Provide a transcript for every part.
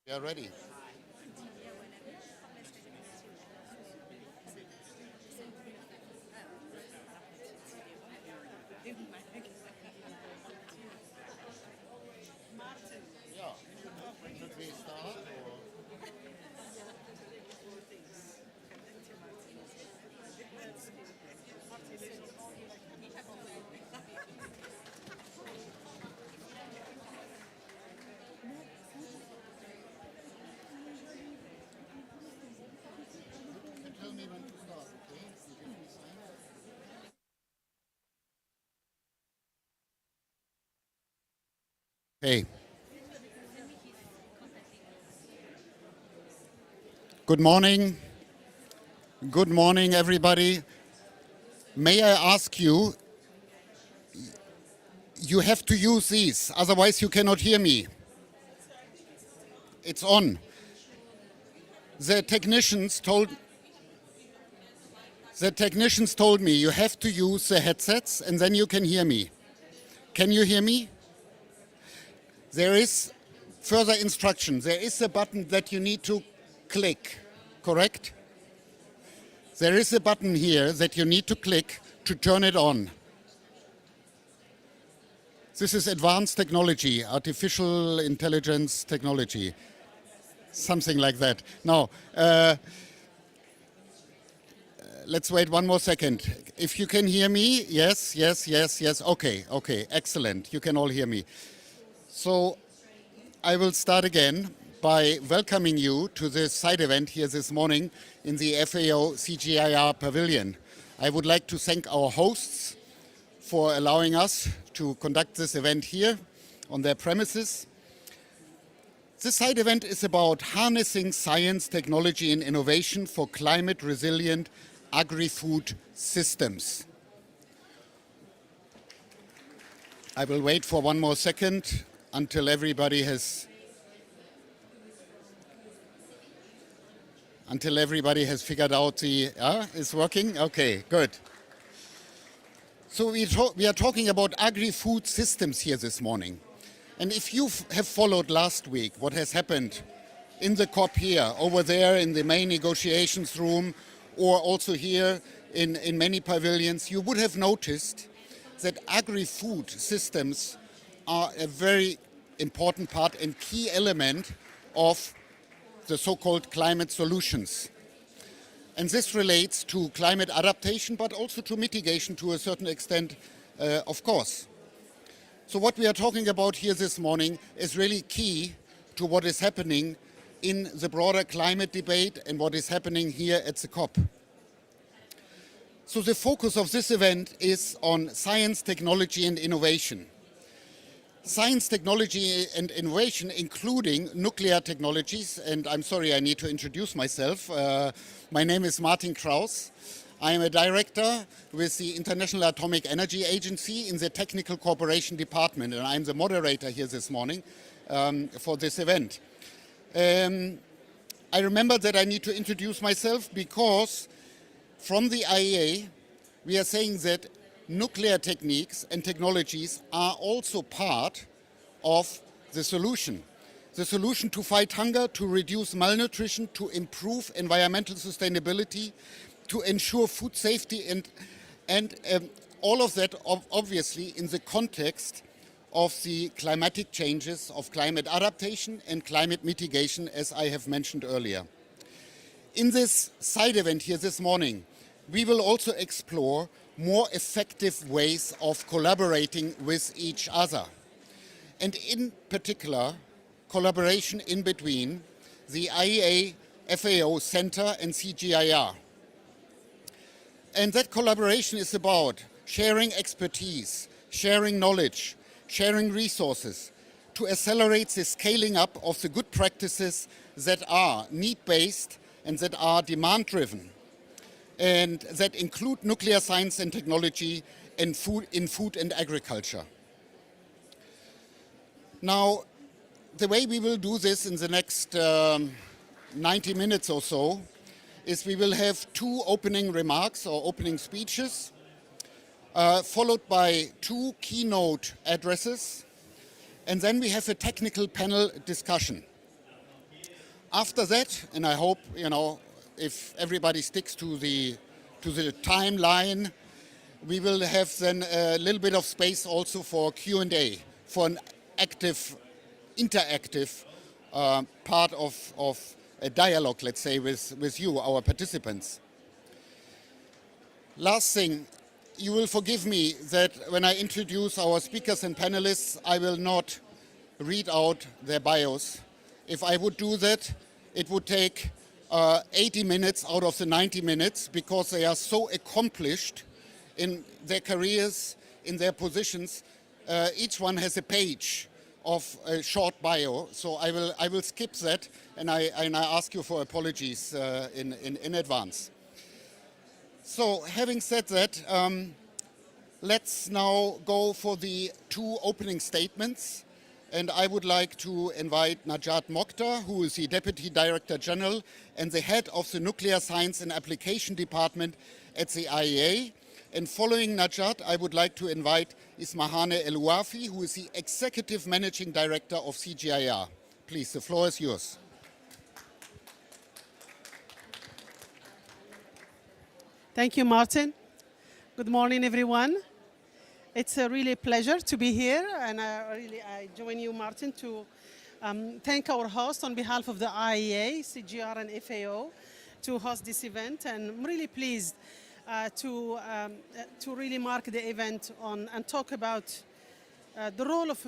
We are ready. Yeah. Should we start or? You tell me when to start, okay? You give me signs. Hey, good morning. Good morning, everybody. May I ask you, you have to use these, otherwise you cannot hear me. It's on. The technicians told me you have to use the headsets and then you can hear me. Can you hear me? There is further instruction. There is a button that you need to click, correct? There is a button here that you need to click to turn it on. This is advanced technology, artificial intelligence technology, something like that. Now, let's wait one more second. If you can hear me, yes. Okay, excellent. You can all hear me. So I will start again by welcoming you to this side event here this morning in the FAO CGIAR Pavilion. I would like to thank our hosts for allowing us to conduct this event here on their premises. This side event is about harnessing science, technology and innovation for climate-resilient agri-food systems. I will wait for one more second until everybody has figured out it's working? Okay, good. So we are talking about agri-food systems here this morning. And if you have followed last week what has happened in the COP here, over there in the main negotiations room, or also here in many pavilions, you would have noticed that agri-food systems are a very important part and key element of the so-called climate solutions. And this relates to climate adaptation, but also to mitigation to a certain extent, of course. So what we are talking about here this morning is really key to what is happening in the broader climate debate and what is happening here at the COP. So the focus of this event is on science, technology and innovation. Science, technology and innovation, including nuclear technologies, and I'm sorry, I need to introduce myself. My name is Martin Kraus. I am a director with the International Atomic Energy Agency in the Technical Cooperation Department, and I'm the moderator here this morning for this event. I remember that I need to introduce myself because from the IEA, we are saying that nuclear techniques and technologies are also part of the solution. The solution to fight hunger, to reduce malnutrition, to improve environmental sustainability, to ensure food safety and all of that obviously in the context of the climatic changes, of climate adaptation and climate mitigation, as I have mentioned earlier. In this side event here this morning, we will also explore more effective ways of collaborating with each other. And in particular, collaboration in between the IEA, FAO Center and CGIAR. And that collaboration is about sharing expertise, sharing knowledge, sharing resources to accelerate the scaling up of the good practices that are need-based and that are demand-driven, and that include nuclear science and technology and food and agriculture. Now, the way we will do this in the next 90 minutes or so is we will have two opening remarks or opening speeches, followed by two keynote addresses, and then we have a technical panel discussion. After that, and I hope, if everybody sticks to the timeline, we will have then a little bit of space also for Q&A, for an active, interactive part of a dialogue, let's say, with you, our participants. Last thing, you will forgive me that when I introduce our speakers and panelists, I will not read out their bios. If I would do that, it would take 80 minutes out of the 90 minutes, because they are so accomplished in their careers, in their positions. Each one has a page of a short bio, so I will skip that, and I ask you for apologies in advance. So having said that, let's now go for the two opening statements. And I would like to invite Najat Mokhtar, who is the Deputy Director General and the head of the Nuclear Science and Application Department at the IEA. And following Najat, I would like to invite Ismahane El-Wafi, who is the Executive Managing Director of CGIAR. Please, the floor is yours. Thank you, Martin. Good morning, everyone. It's a really pleasure to be here, and I join you, Martin, to thank our host on behalf of the IEA, CGIAR, and FAO to host this event. And I'm really pleased to really mark the event and talk about the role of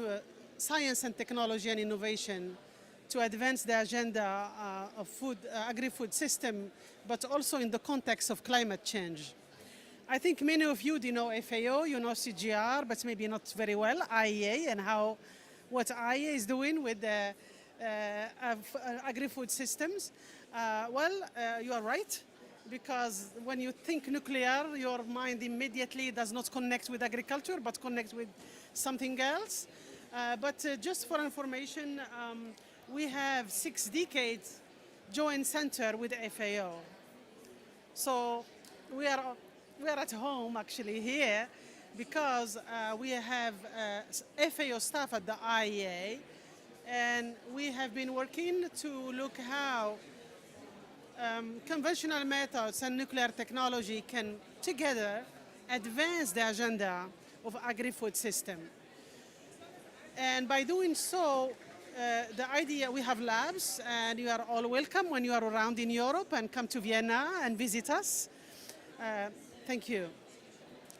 science and technology and innovation to advance the agenda of agri-food system, but also in the context of climate change. I think many of you do know FAO, you know CGIAR, but maybe not very well IEA and what IEA is doing with the agri-food systems. You are right, because when you think nuclear, your mind immediately does not connect with agriculture, but connects with something else. But just for information, we have 6 decades joint center with FAO. So we are at home actually here because we have FAO staff at the IEA, and we have been working to look how conventional methods and nuclear technology can together advance the agenda of agri-food system. And by doing so, the idea, we have labs, and you are all welcome when you are around in Europe and come to Vienna and visit us. Thank you.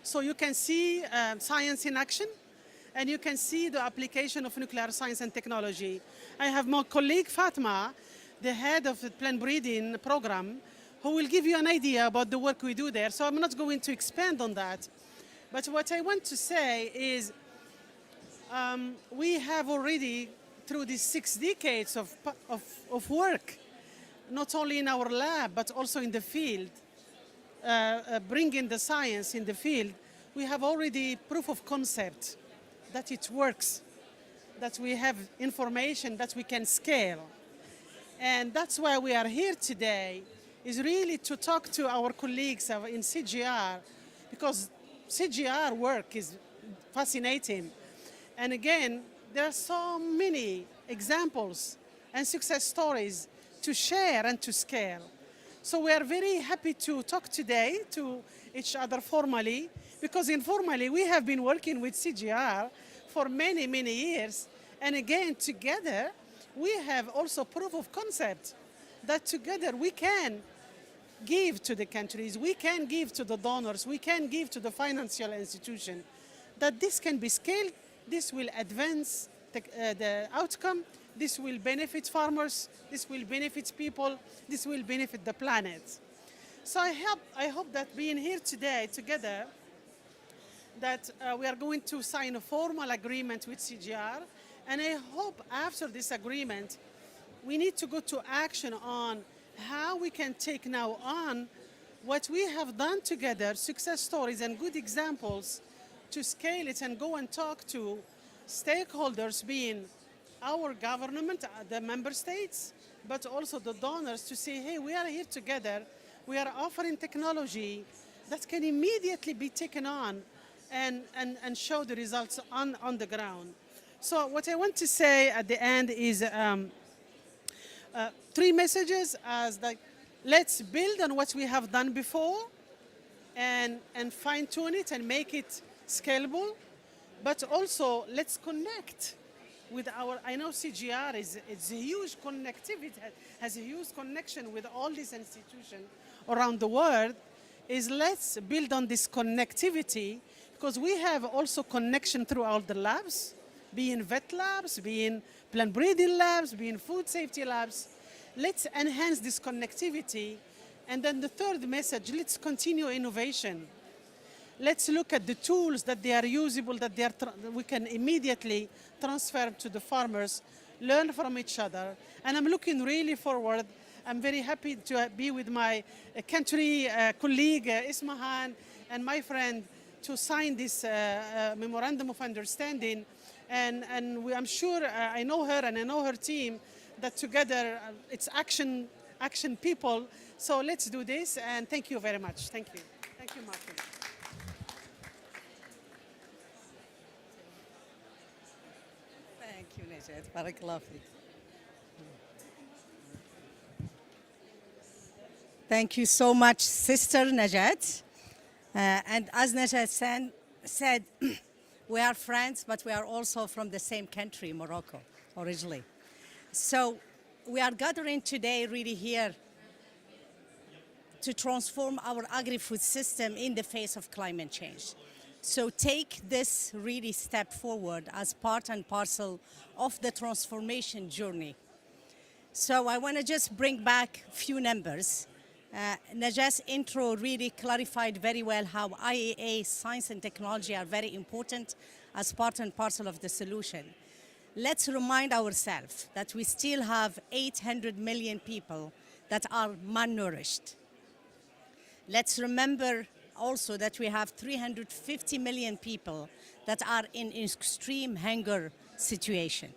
So you can see science in action, and you can see the application of nuclear science and technology. I have my colleague Fatma, the head of the plant breeding program, who will give you an idea about the work we do there. So I'm not going to expand on that. But what I want to say is we have already, through these 6 decades of work, not only in our lab, but also in the field, bringing the science in the field, we have already proof of concept that it works, that we have information that we can scale. And that's why we are here today, is really to talk to our colleagues in CGIAR, because CGIAR work is fascinating. And again, there are so many examples and success stories to share and to scale. So we are very happy to talk today to each other formally, because informally we have been working with CGIAR for many, many years. And again, together, we have also proof of concept that together we can give to the countries, we can give to the donors, we can give to the financial institution, that this can be scaled, this will advance the outcome, this will benefit farmers, this will benefit people, this will benefit the planet. So I hope that being here today together, that we are going to sign a formal agreement with CGIAR, and I hope after this agreement, we need to go to action on how we can take now on what we have done together, success stories and good examples, to scale it and go and talk to stakeholders, being our government, the member states, but also the donors, to say, hey, we are here together, we are offering technology that can immediately be taken on and show the results on the ground. So what I want to say at the end is three messages as like, let's build on what we have done before and fine tune it and make it scalable. But also let's connect with our, I know CGR it's a huge connectivity, has a huge connection with all these institutions around the world, is let's build on this connectivity because we have also connection throughout the labs, being vet labs, being plant breeding labs, being food safety labs. Let's enhance this connectivity. And then the third message, let's continue innovation. Let's look at the tools that they are usable, that we can immediately transfer to the farmers, learn from each other. And I'm looking really forward. I'm very happy to be with my country colleague, Ismahan, and my friend to sign this memorandum of understanding. And I'm sure, I know her and I know her team, that together it's action people. So let's do this, and thank you very much. Thank you. Thank you, Martin. Thank you, Najat. Barakallah feek. Thank you so much, Sister Najat. And as Najat said, we are friends, but we are also from the same country, Morocco, originally. So we are gathering today really here to transform our agri-food system in the face of climate change. So take this really step forward as part and parcel of the transformation journey. So I want to just bring back a few numbers. Najat's intro really clarified very well how IAA, science and technology are very important as part and parcel of the solution. Let's remind ourselves that we still have 800 million people that are malnourished. Let's remember also that we have 350 million people that are in extreme hunger situation.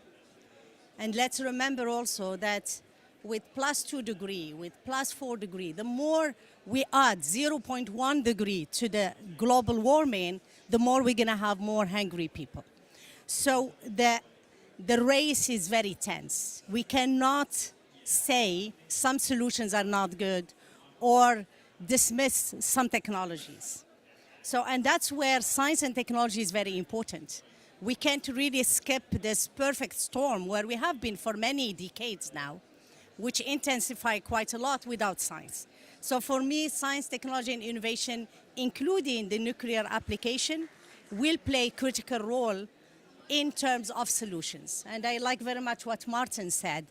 And let's remember also that with +2 degree, with +4 degree, the more we add 0.1 degree to the global warming, the more we're gonna have more hungry people. So the race is very tense. We cannot say some solutions are not good or dismiss some technologies. So, and that's where science and technology is very important. We can't really skip this perfect storm where we have been for many decades now, which intensify quite a lot without science. So for me, science, technology, and innovation, including the nuclear application, will play a critical role in terms of solutions. And I like very much what Martin said.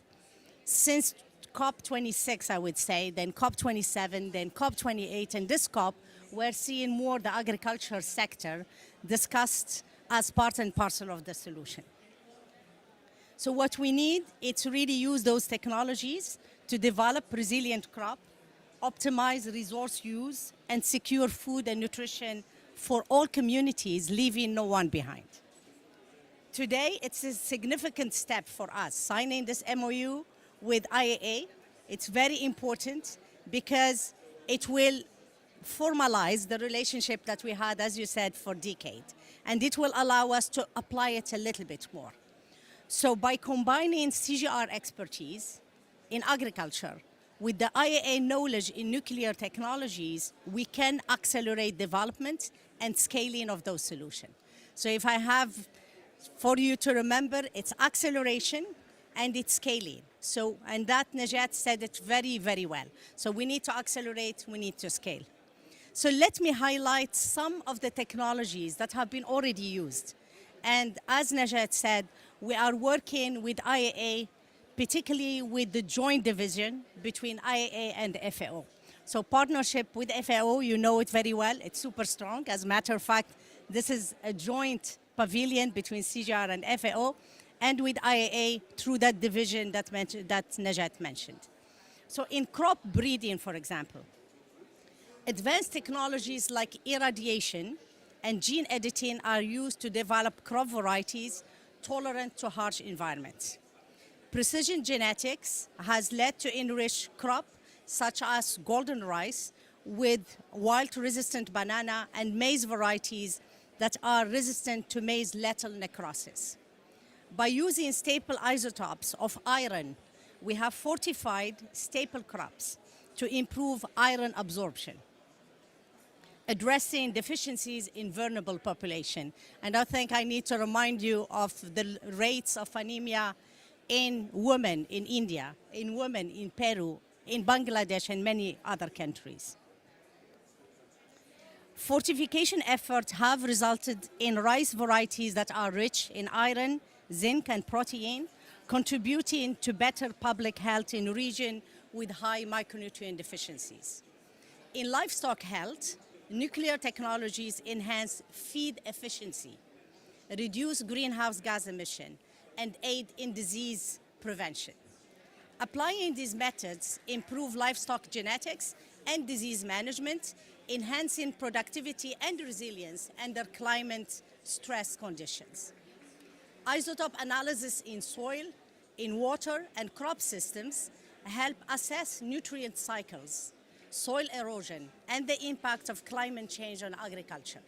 Since COP26, I would say, then COP27, then COP28, and this COP, we're seeing more the agriculture sector discussed as part and parcel of the solution. So what we need is to really use those technologies to develop resilient crop, optimize resource use, and secure food and nutrition for all communities, leaving no one behind. Today, it's a significant step for us, signing this MOU with IAA. It's very important because it will formalize the relationship that we had, as you said, for decades. And it will allow us to apply it a little bit more. So by combining CGIAR expertise in agriculture with the IAA knowledge in nuclear technologies, we can accelerate development and scaling of those solutions. So if I have for you to remember, it's acceleration and it's scaling. So, and that Najat said it very, very well. So we need to accelerate, we need to scale. So let me highlight some of the technologies that have been already used. And as Najat said, we are working with IAA, particularly with the joint division between IAA and FAO. So partnership with FAO, you know it very well, it's super strong. As a matter of fact, this is a joint pavilion between CGIAR and FAO, and with IAA through that division that Najat mentioned. So in crop breeding, for example, advanced technologies like irradiation and gene editing are used to develop crop varieties tolerant to harsh environments. Precision genetics has led to enriched crop such as golden rice with wilt-resistant banana and maize varieties that are resistant to maize lethal necrosis. By using staple isotopes of iron, we have fortified staple crops to improve iron absorption, addressing deficiencies in vulnerable population. And I think I need to remind you of the rates of anemia in women in India, in women in Peru, in Bangladesh, and many other countries. Fortification efforts have resulted in rice varieties that are rich in iron, zinc, and protein, contributing to better public health in regions with high micronutrient deficiencies. In livestock health, nuclear technologies enhance feed efficiency, reduce greenhouse gas emission, and aid in disease prevention. Applying these methods improve livestock genetics and disease management, enhancing productivity and resilience under climate stress conditions. Isotope analysis in soil, in water, and crop systems help assess nutrient cycles, soil erosion, and the impact of climate change on agriculture.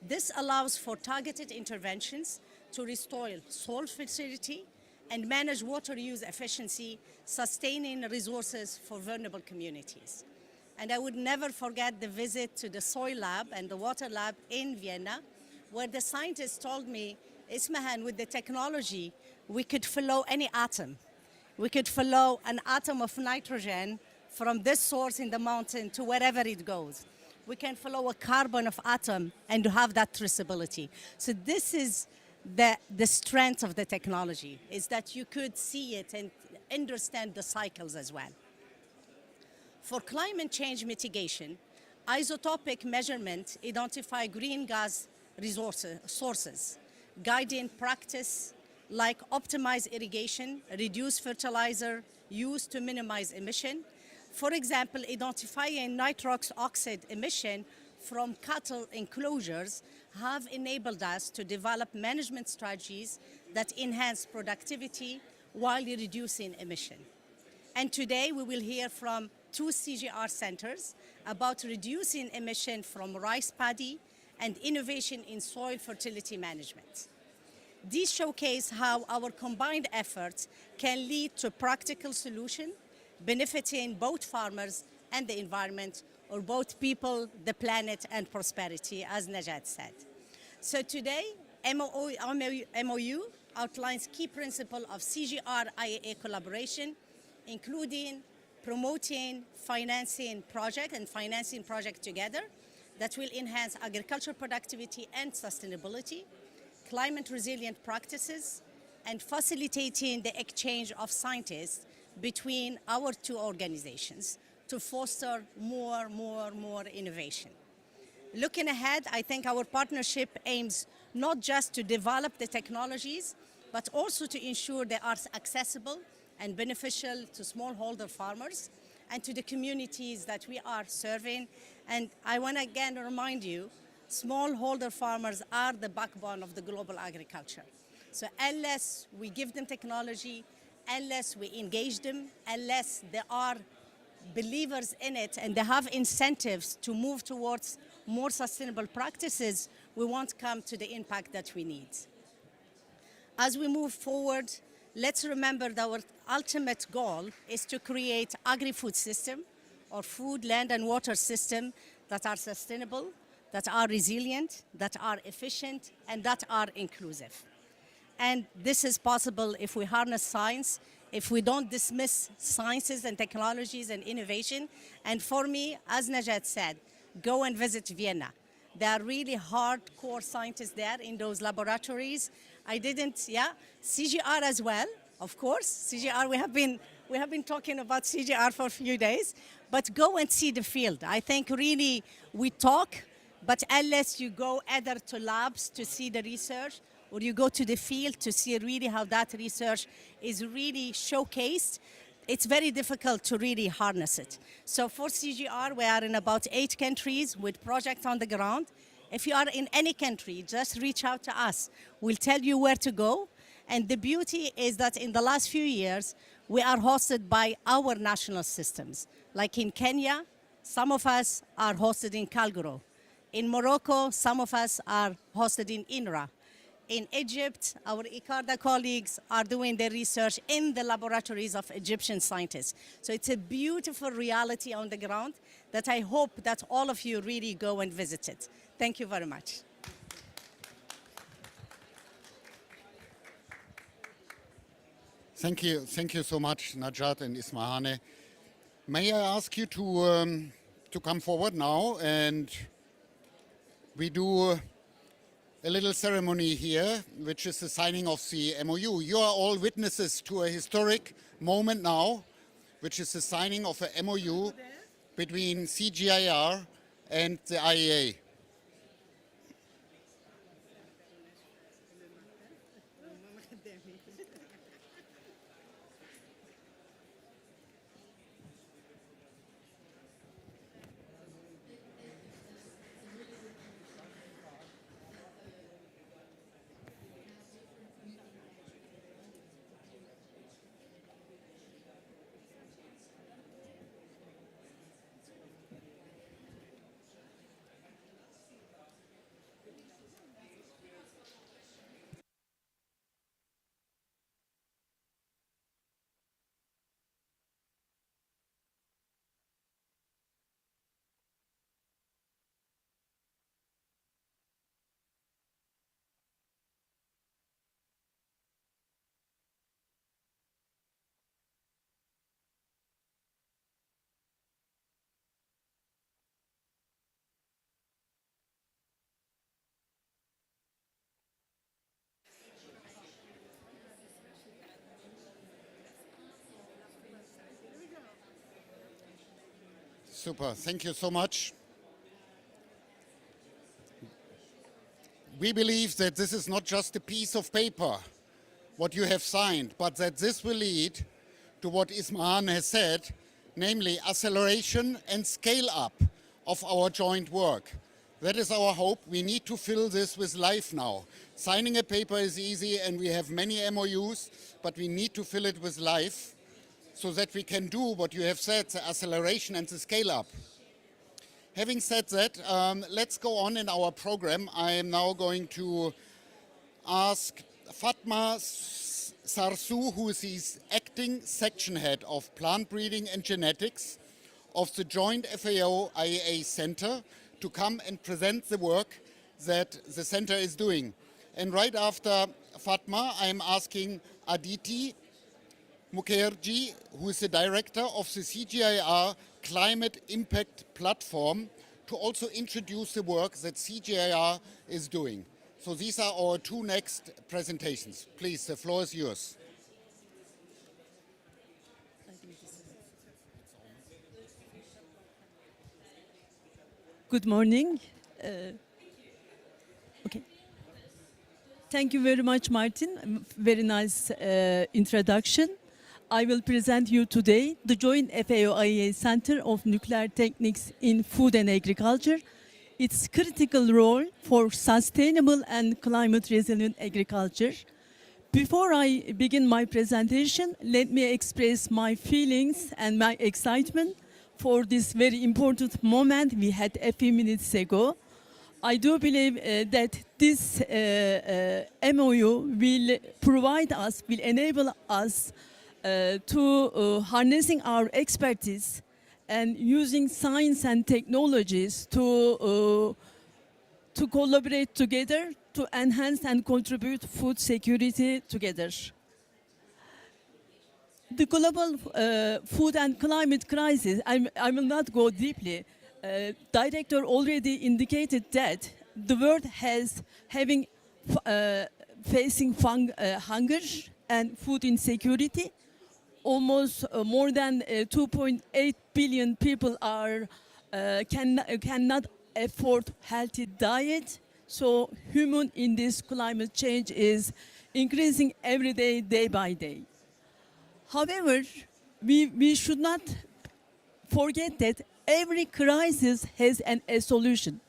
This allows for targeted interventions to restore soil fertility and manage water use efficiency, sustaining resources for vulnerable communities. And I would never forget the visit to the soil lab and the water lab in Vienna, where the scientists told me, Ismahan, with the technology, we could follow any atom. We could follow an atom of nitrogen from this source in the mountain to wherever it goes. We can follow a carbon of atom and have that traceability. So this is the strength of the technology, is that you could see it and understand the cycles as well. For climate change mitigation, isotopic measurement identify green gas sources, guiding practice like optimize irrigation, reduce fertilizer use to minimize emission. For example, identifying nitrous oxide emission from cattle enclosures have enabled us to develop management strategies that enhance productivity while reducing emission. And today we will hear from 2 CGIAR centers about reducing emission from rice paddy and innovation in soil fertility management. These showcase how our combined efforts can lead to practical solutions benefiting both farmers and the environment, or both people, the planet, and prosperity, as Najat said. So today, MOU outlines key principles of CGIAR-IAA collaboration, including promoting financing project together that will enhance agricultural productivity and sustainability, climate resilient practices, and facilitating the exchange of scientists between our 2 organizations to foster more innovation. Looking ahead, I think our partnership aims not just to develop the technologies, but also to ensure they are accessible and beneficial to smallholder farmers and to the communities that we are serving. And I want to again remind you, smallholder farmers are the backbone of the global agriculture. So unless we give them technology, unless we engage them, unless they are believers in it and they have incentives to move towards more sustainable practices, we won't come to the impact that we need. As we move forward, let's remember that our ultimate goal is to create agri-food system, or food, land, and water system that are sustainable, that are resilient, that are efficient, and that are inclusive. And this is possible if we harness science, if we don't dismiss sciences and technologies and innovation. And for me, as Najat said, go and visit Vienna. There are really hardcore scientists there in those laboratories. CGIAR as well, of course. CGIAR, we have been talking about CGIAR for a few days, but go and see the field. I think really we talk, but unless you go either to labs to see the research, or you go to the field to see really how that research is really showcased, it's very difficult to really harness it. So for CGIAR, we are in about 8 countries with projects on the ground. If you are in any country, just reach out to us. We'll tell you where to go. And the beauty is that in the last few years, we are hosted by our national systems. Like in Kenya, some of us are hosted in Calgary. In Morocco, some of us are hosted in INRA. in Egypt. Our ICARDA colleagues are doing their research in the laboratories of Egyptian scientists. So it's a beautiful reality on the ground that I hope that all of you really go and visit it. Thank you very much. Thank you so much, Najat and Ismahane. May I ask you to come forward now, and we do a little ceremony here, which is the signing of the MOU. You are all witnesses to a historic moment now, which is the signing of a MOU between CGIAR and the IEA. Super, thank you so much. We believe that this is not just a piece of paper, what you have signed, but that this will lead to what Ismahan has said, namely acceleration and scale up of our joint work. That is our hope. We need to fill this with life now. Signing a paper is easy, and we have many MOUs, but we need to fill it with life so that we can do what you have said, the acceleration and the scale up. Having said that, let's go on in our program. I am now going to ask Fatma Sarsu, who is the acting section head of plant breeding and genetics of the joint FAO-IEA Center, to come and present the work that the center is doing. And right after Fatma, I'm asking Aditi Mukherjee, who is the director of the CGIAR Climate Impact Platform, to also introduce the work that CGIAR is doing. So these are our two next presentations. Please, the floor is yours. Good morning. Okay. Thank you very much, Martin. Very nice introduction. I will present you today the joint FAO-IEA Center of Nuclear Techniques in Food and Agriculture, its critical role for sustainable and climate-resilient agriculture. Before I begin my presentation, let me express my feelings and my excitement for this very important moment we had a few minutes ago. I do believe that this MOU will provide us, will enable us to harnessing our expertise and using science and technologies to collaborate together to enhance and contribute food security together. The global food and climate crisis, I will not go deeply. Director already indicated that the world has facing hunger and food insecurity. Almost more than 2.8 billion people cannot afford healthy diet. So human in this climate change is increasing every day, day by day. However, we should not forget that every crisis has a solution.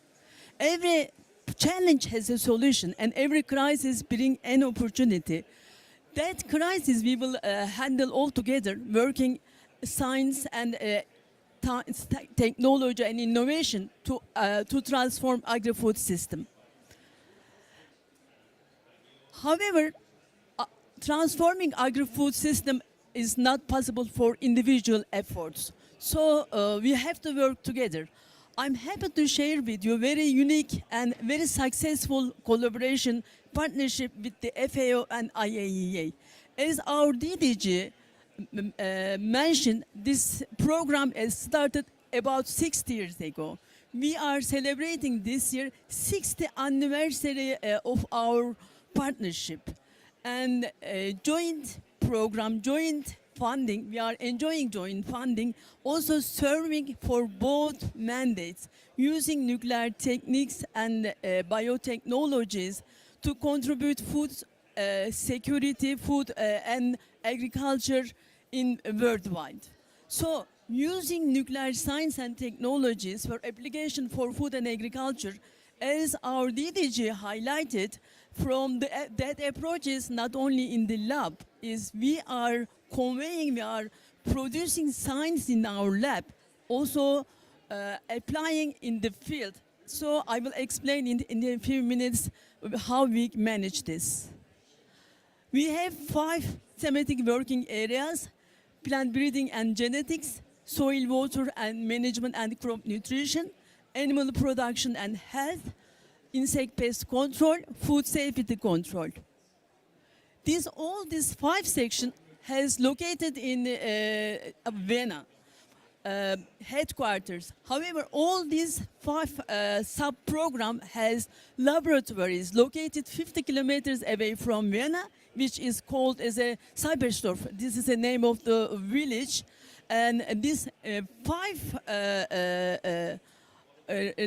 Every challenge has a solution, and every crisis brings an opportunity. That crisis we will handle all together, working science and technology and innovation to transform agri-food system. However, transforming agri-food system is not possible for individual efforts. So we have to work together. I'm happy to share with you very unique and very successful collaboration partnership with the FAO and IAEA. As our DDG mentioned, this program has started about 60 years ago. We are celebrating this year 60th anniversary of our partnership. And joint program, joint funding, we are enjoying joint funding, also serving for both mandates, using nuclear techniques and biotechnologies to contribute food security, food and agriculture in worldwide. So using nuclear science and technologies for application for food and agriculture, as our DDG highlighted, from that approach is not only in the lab, is we are conveying, we are producing science in our lab, also applying in the field. So I will explain in a few minutes how we manage this. We have 5 thematic working areas: plant breeding and genetics, soil, water and management and crop nutrition, animal production and health, insect pest control, food safety control. All these 5 sections has located in Vienna headquarters. However, all these 5 sub-program has laboratories located 50 kilometers away from Vienna, which is called as a Cyberstorf. This is the name of the village. And these 5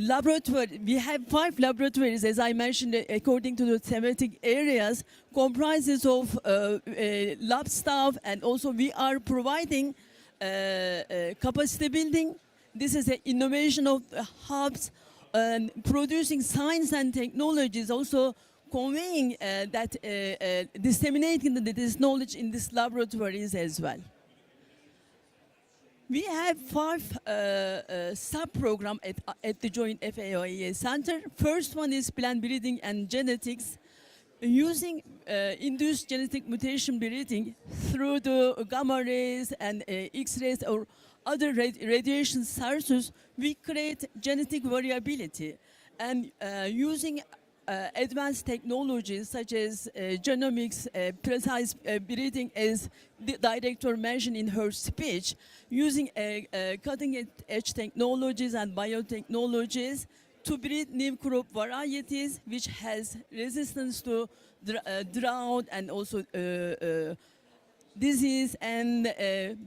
laboratories, we have 5 laboratories, as I mentioned, according to the thematic areas, comprises of lab staff, and also we are providing capacity building. This is the innovation of hubs, and producing science and technologies, also conveying disseminating this knowledge in these laboratories as well. We have 5 sub-programs at the joint FAO-IAEA Center. First one is plant breeding and genetics, using induced genetic mutation breeding through the gamma rays and X-rays or other radiation sources. We create genetic variability, and using advanced technologies such as genomics, precise breeding, as the director mentioned in her speech, using cutting-edge technologies and biotechnologies to breed new crop varieties which has resistance to drought and also disease and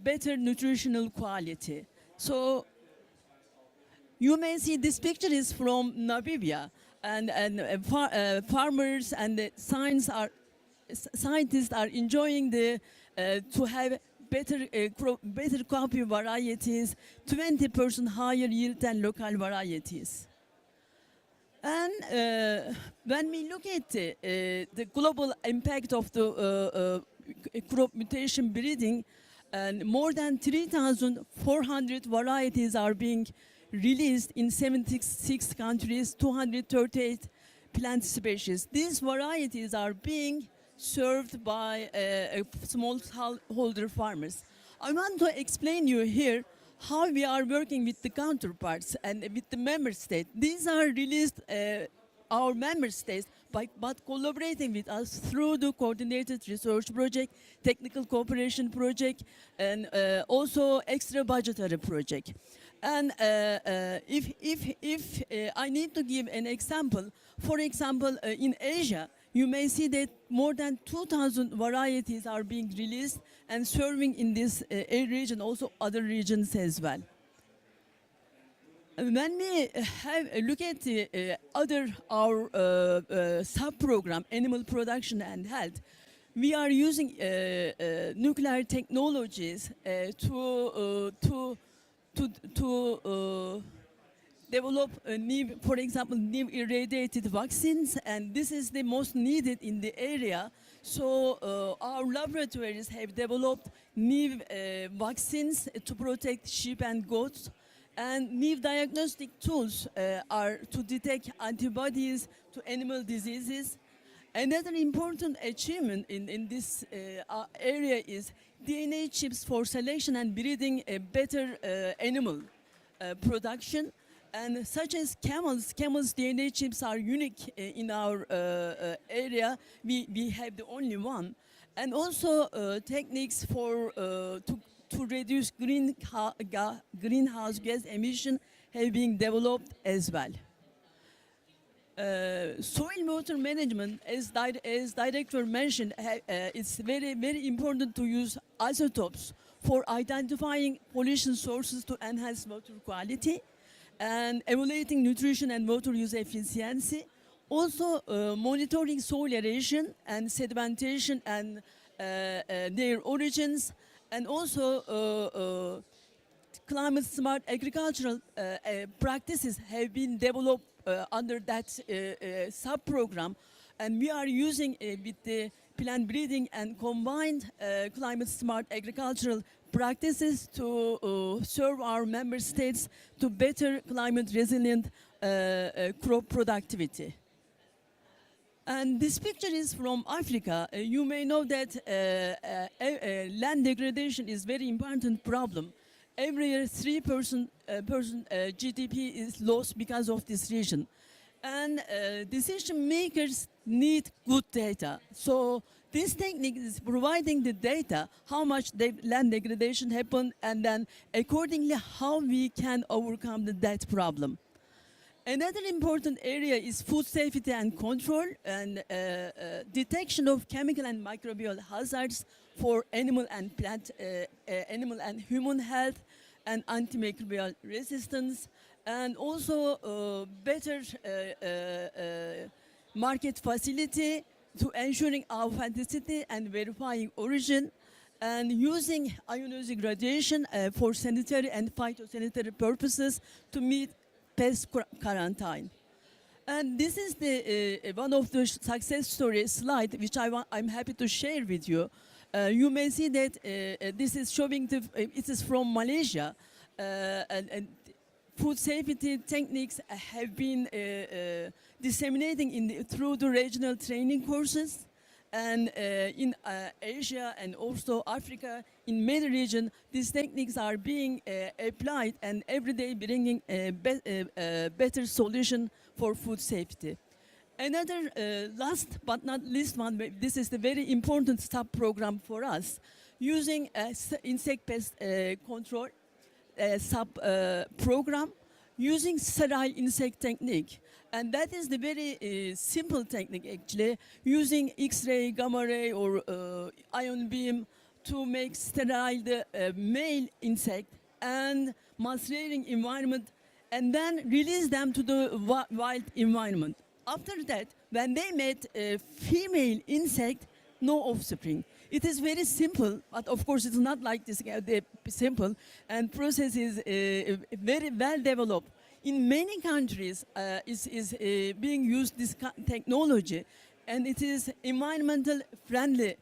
better nutritional quality. So you may see this picture is from Namibia. And farmers and the scientists are enjoying to have better copy varieties, 20% higher yield than local varieties. And when we look at the global impact of the crop mutation breeding, and more than 3,400 varieties are being released in 76 countries, 238 plant species. These varieties are being served by smallholder farmers. I want to explain you here how we are working with the counterparts and with the member states. These are released, our member states, but collaborating with us through the coordinated research project, technical cooperation project, and also extra budgetary project. And if I need to give an example, for example, in Asia, you may see that more than 2,000 varieties are being released and serving in this region, also other regions as well. When we have a look at our sub-program, animal production and health, we are using nuclear technologies to develop new, for example, new irradiated vaccines, and this is the most needed in the area. So our laboratories have developed new vaccines to protect sheep and goats, and new diagnostic tools are to detect antibodies to animal diseases. Another important achievement in this area is DNA chips for selection and breeding a better animal production. And such as camels DNA chips are unique in our area. We have the only one. And also techniques for to reduce greenhouse gas emission have been developed as well. Soil water management, as director mentioned, it's very important to use isotopes for identifying pollution sources to enhance water quality and evaluating nutrition and water use efficiency. Also monitoring soil aeration and sedimentation and their origins, and also climate smart agricultural practices have been developed under that sub-program, and we are using with the plant breeding and combined climate smart agricultural practices to serve our member states to better climate resilient crop productivity. And this picture is from Africa. You may know that land degradation is very important problem. Every year, 3% GDP is lost because of this region. And decision makers need good data. So this technique is providing the data, how much land degradation happened, and then accordingly how we can overcome that problem. Another important area is food safety and control, and detection of chemical and microbial hazards for animal and plant, animal and human health, and antimicrobial resistance, and also better market facility to ensuring authenticity and verifying origin, and using ionizing radiation for sanitary and phytosanitary purposes to meet pest quarantine. And this is the one of the success story slide which I'm happy to share with you. You may see that this is showing it is from Malaysia, and food safety techniques have been disseminating through the regional training courses, and in Asia and also Africa, in many regions, these techniques are being applied and every day bringing a better solution for food safety. Another last but not least one, this is the very important sub-program for us, using insect pest control sub-program, using sterile insect technique. And that is the very simple technique actually, using X-ray, gamma ray or ion beam to make sterile the male insect and mass rearing environment, and then release them to the wild environment. After that, when they met a female insect, no offspring. It is very simple, but of course it's not like this simple, and process is very well developed. In many countries, is being used this technology, and it is environmental friendly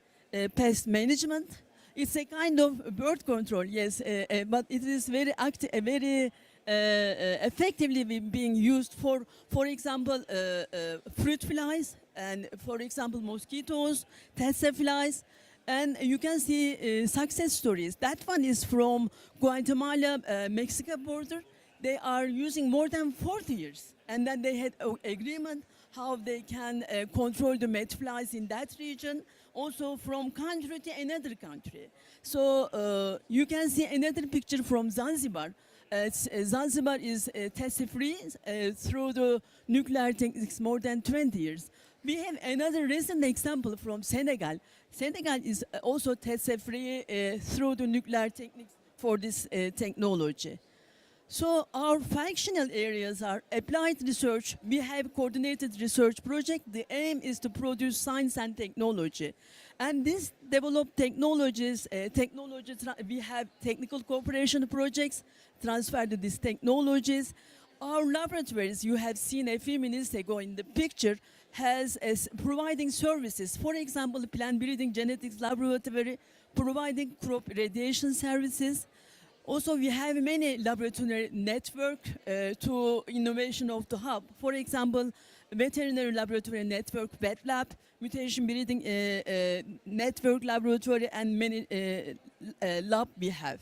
pest management. It's a kind of bird control, yes, but it is very active, very effectively being used for example, fruit flies, and for example, mosquitoes, tsetse flies. And you can see success stories. That one is from Guatemala, Mexico border. They are using more than 40 years. And then they had an agreement how they can control the mayflies in that region, also from country to another country. So you can see another picture from Zanzibar. Zanzibar is tsetse-free through the nuclear techniques more than 20 years. We have another recent example from Senegal. Senegal is also tsetse-free through the nuclear techniques for this technology. So our functional areas are applied research. We have coordinated research project. The aim is to produce science and technology. And these developed technologies, we have technical cooperation projects transferred to these technologies. Our laboratories, you have seen a few minutes ago in the picture, has providing services. For example, plant breeding genetics laboratory, providing crop radiation services. Also, we have many laboratory network to innovation of the hub. For example, Veterinary Laboratory Network, Vet Lab, Mutation Breeding Network Laboratory, and many lab we have.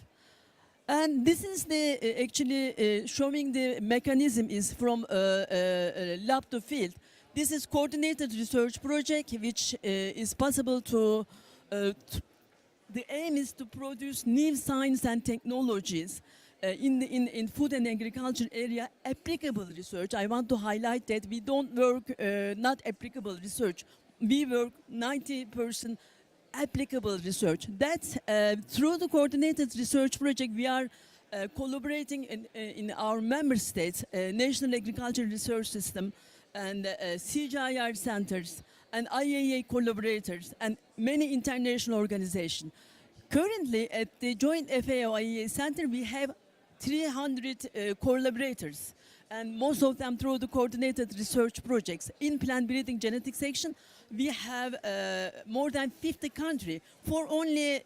And this is the actually showing the mechanism is from lab to field. This is coordinated research project which is possible to the aim is to produce new science and technologies in food and agriculture area, applicable research. I want to highlight that we don't work not applicable research. We work 90% applicable research. That's through the coordinated research project we are collaborating in our member states, National Agricultural Research System, and CGIAR centers, and IAA collaborators, and many international organizations. Currently, at the joint FAO-IAA Center, we have 300 collaborators, and most of them through the coordinated research projects. In plant breeding genetic section, we have more than 50 countries for only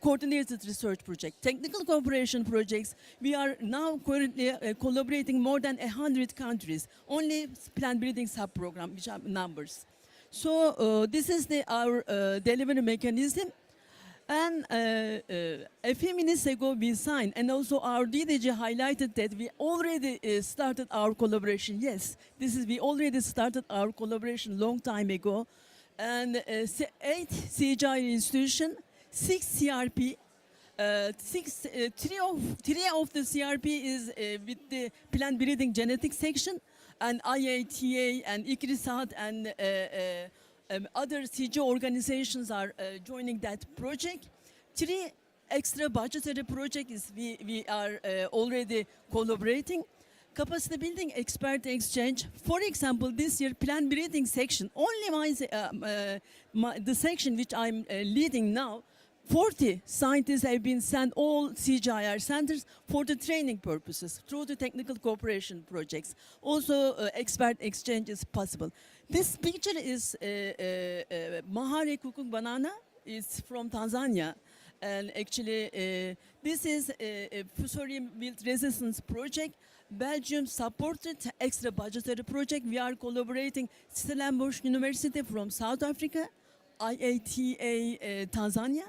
coordinated research project. Technical cooperation projects, we are now currently collaborating more than 100 countries, only plant breeding sub-program, which are numbers. So this is our delivery mechanism. And a few minutes ago we signed, and also our DDG highlighted that we already started our collaboration. Yes, we already started our collaboration long time ago. And 8 CGIAR institution, 6 CRP, three of the CRP is with the plant breeding genetic section, and IATA and ICRISAT and other CG organizations are joining that project. 3 extra budgetary projects we are already collaborating. Capacity building, expert exchange. For example, this year plant breeding section, only the section which I'm leading now, 40 scientists have been sent all CGIAR centers for the training purposes through the technical cooperation projects. Also, expert exchange is possible. This picture is Mahare Kukuk Banana. It's from Tanzania. And actually, this is a fusarium wilt resistance project. Belgium supported extra budgetary project. We are collaborating Stellenbosch University from South Africa, IATA Tanzania,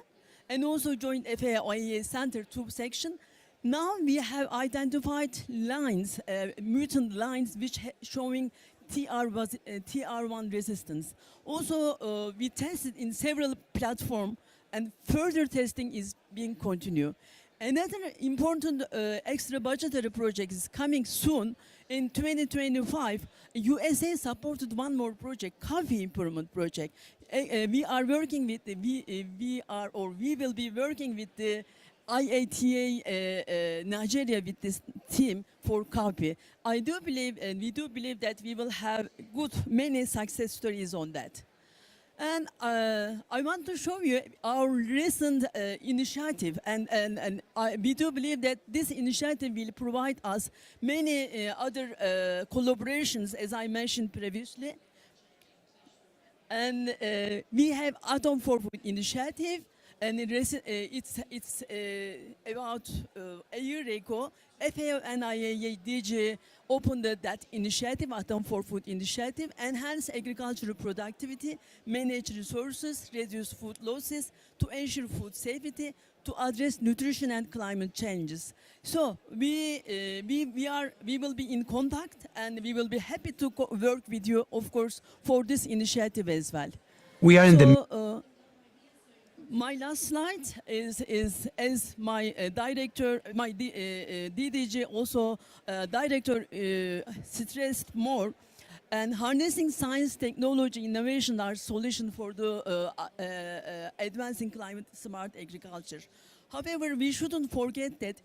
and also joint FAO-IAA Center 2 section. Now we have identified lines, mutant lines, which showing TR1 resistance. Also, we tested in several platforms, and further testing is being continued. Another important extra budgetary project is coming soon. In 2025, USA supported one more project, coffee improvement project. We are working with we will be working with the IATA Nigeria with this team for coffee. I do believe, and we do believe, that we will have many success stories on that. And I want to show you our recent initiative, and we do believe that this initiative will provide us many other collaborations, as I mentioned previously. And we have Atom for Food initiative, and it's about a year ago, FAO and IAA DG opened that initiative, Atom for Food initiative, enhance agricultural productivity, manage resources, reduce food losses, to ensure food safety, to address nutrition and climate changes. So we will be in contact, and we will be happy to work with you, of course, for this initiative as well. We are in the my last slide is as my director, my DDG also director stressed more, and harnessing science, technology, innovation are solution for the advancing climate smart agriculture. However, we shouldn't forget that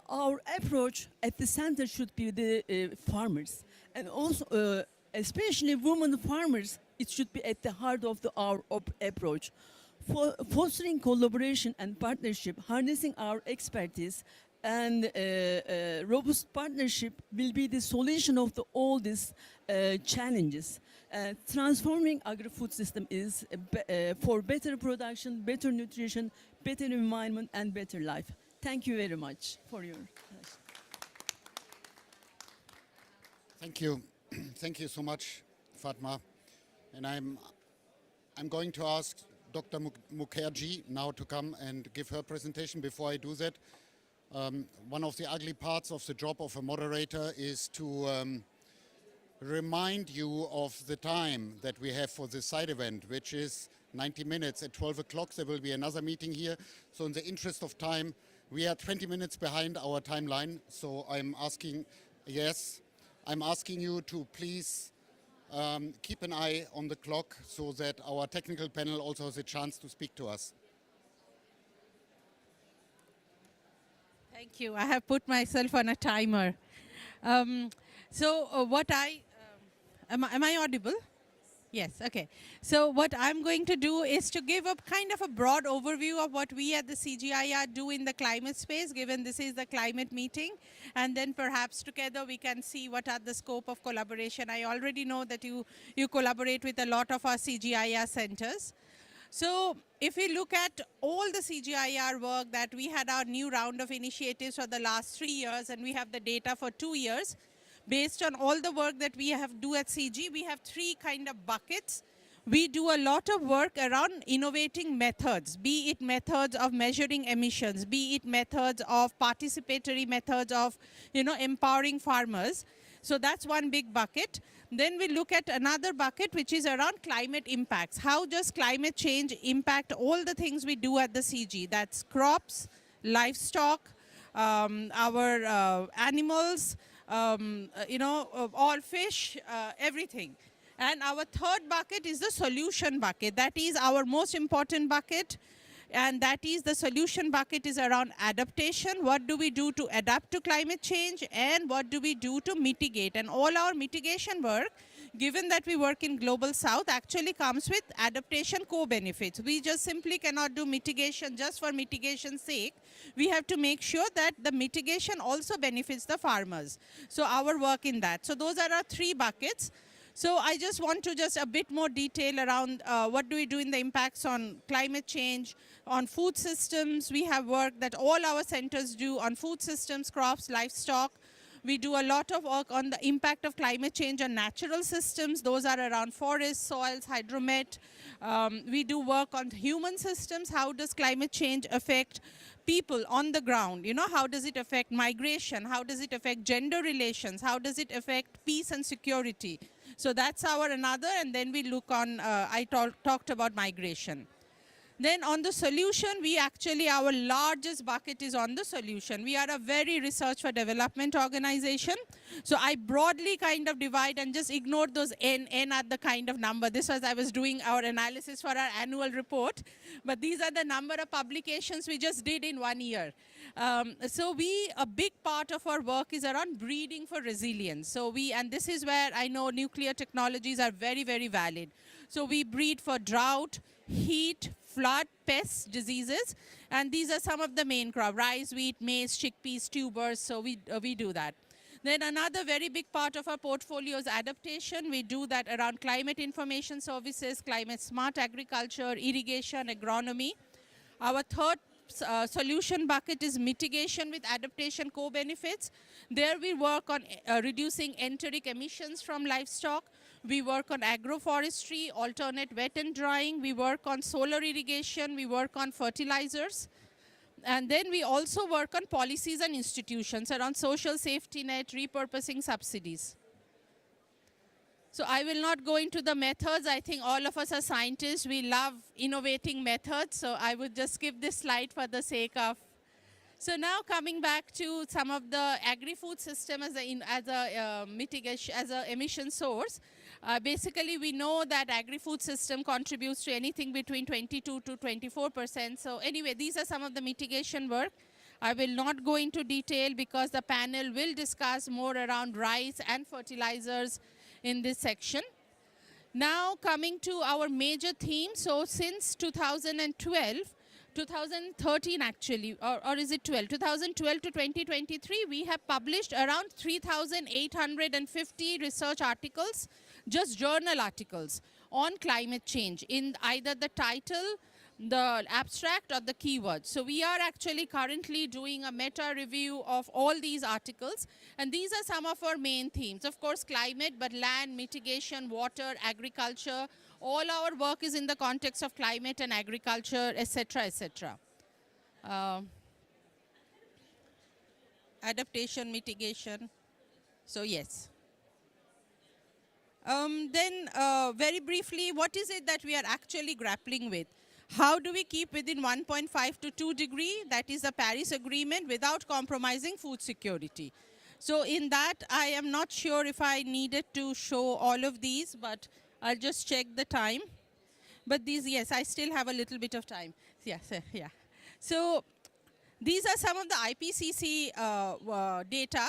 our approach at the center should be the farmers, and also especially women farmers. It should be at the heart of our approach. For fostering collaboration and partnership, harnessing our expertise, and robust partnership will be the solution of all these challenges. Transforming agri-food system is for better production, better nutrition, better environment, and better life. Thank you very much for your attention. Thank you. Thank you so much, Fatma. And I'm going to ask Dr. Mukherjee now to come and give her presentation. Before I do that, one of the ugly parts of the job of a moderator is to remind you of the time that we have for this side event, which is 90 minutes. At 12 o'clock there will be another meeting here. So in the interest of time, we are 20 minutes behind our timeline. So I'm asking you to please keep an eye on the clock so that our technical panel also has a chance to speak to us. Thank you. I have put myself on a timer. Am I audible? Yes, okay. So what I'm going to do is to give a kind of a broad overview of what we at the CGIAR do in the climate space, given this is the climate meeting, and then perhaps together we can see what are the scope of collaboration. I already know that you collaborate with a lot of our CGIAR centers. So if we look at all the CGIAR work that we had our new round of initiatives for the last 3 years, and we have the data for 2 years, based on all the work that we have do at CG, we have 3 kind of buckets. We do a lot of work around innovating methods, be it methods of measuring emissions, be it methods of participatory methods of, empowering farmers. So that's one big bucket. Then we look at another bucket, which is around climate impacts. How does climate change impact all the things we do at the CG? That's crops, livestock, our animals, all fish, everything. And our third bucket is the solution bucket. That is our most important bucket. And that is the solution bucket is around adaptation. What do we do to adapt to climate change? And what do we do to mitigate? And all our mitigation work, given that we work in Global South, actually comes with adaptation co-benefits. We just simply cannot do mitigation just for mitigation's sake. We have to make sure that the mitigation also benefits the farmers. So our work in that. So those are our 3 buckets. So I just want to just a bit more detail around what do we do in the impacts on climate change, on food systems. We have work that all our centers do on food systems, crops, livestock. We do a lot of work on the impact of climate change on natural systems. Those are around forests, soils, hydromet. We do work on human systems. How does climate change affect people on the ground? How does it affect migration? How does it affect gender relations? How does it affect peace and security? So that's our another, and then we look on, I talked about migration. Then on the solution, our largest bucket is on the solution. We are a very research for development organization. So I broadly kind of divide and just ignore those N at the kind of number. This was, I was doing our analysis for our annual report. But these are the number of publications we just did in 1 year. A big part of our work is around breeding for resilience. And this is where I know nuclear technologies are very, very valid. So we breed for drought, heat, flood, pests, diseases, and these are some of the main crops: rice, wheat, maize, chickpeas, tubers. So we do that. Then another very big part of our portfolio is adaptation. We do that around climate information services, climate smart agriculture, irrigation, agronomy. Our third solution bucket is mitigation with adaptation co-benefits. There we work on reducing enteric emissions from livestock. We work on agroforestry, alternate wet and drying. We work on solar irrigation. We work on fertilizers. And then we also work on policies and institutions around social safety net, repurposing subsidies. So I will not go into the methods. I think all of us are scientists. We love innovating methods. So I would just skip this slide for the sake of. So now coming back to some of the agri-food system as a mitigation, as an emission source. Basically, we know that agri-food system contributes to anything between 22 to 24%. So anyway, these are some of the mitigation work. I will not go into detail because the panel will discuss more around rice and fertilizers in this section. Now coming to our major theme. So since 2013 actually, or is it 12? 2012 to 2023, we have published around 3,850 research articles, just journal articles on climate change in either the title, the abstract or the keyword. So we are actually currently doing a meta review of all these articles, and these are some of our main themes. Of course, climate, but land, mitigation, water, agriculture, all our work is in the context of climate and agriculture, etc., etc. Adaptation, mitigation. So yes. Then very briefly, what is it that we are actually grappling with? How do we keep within 1.5 to 2 degree, that is the Paris Agreement, without compromising food security? So in that, I am not sure if I needed to show all of these, but I'll just check the time. But these, yes, I still have a little bit of time. Yes, yeah. So these are some of the IPCC data.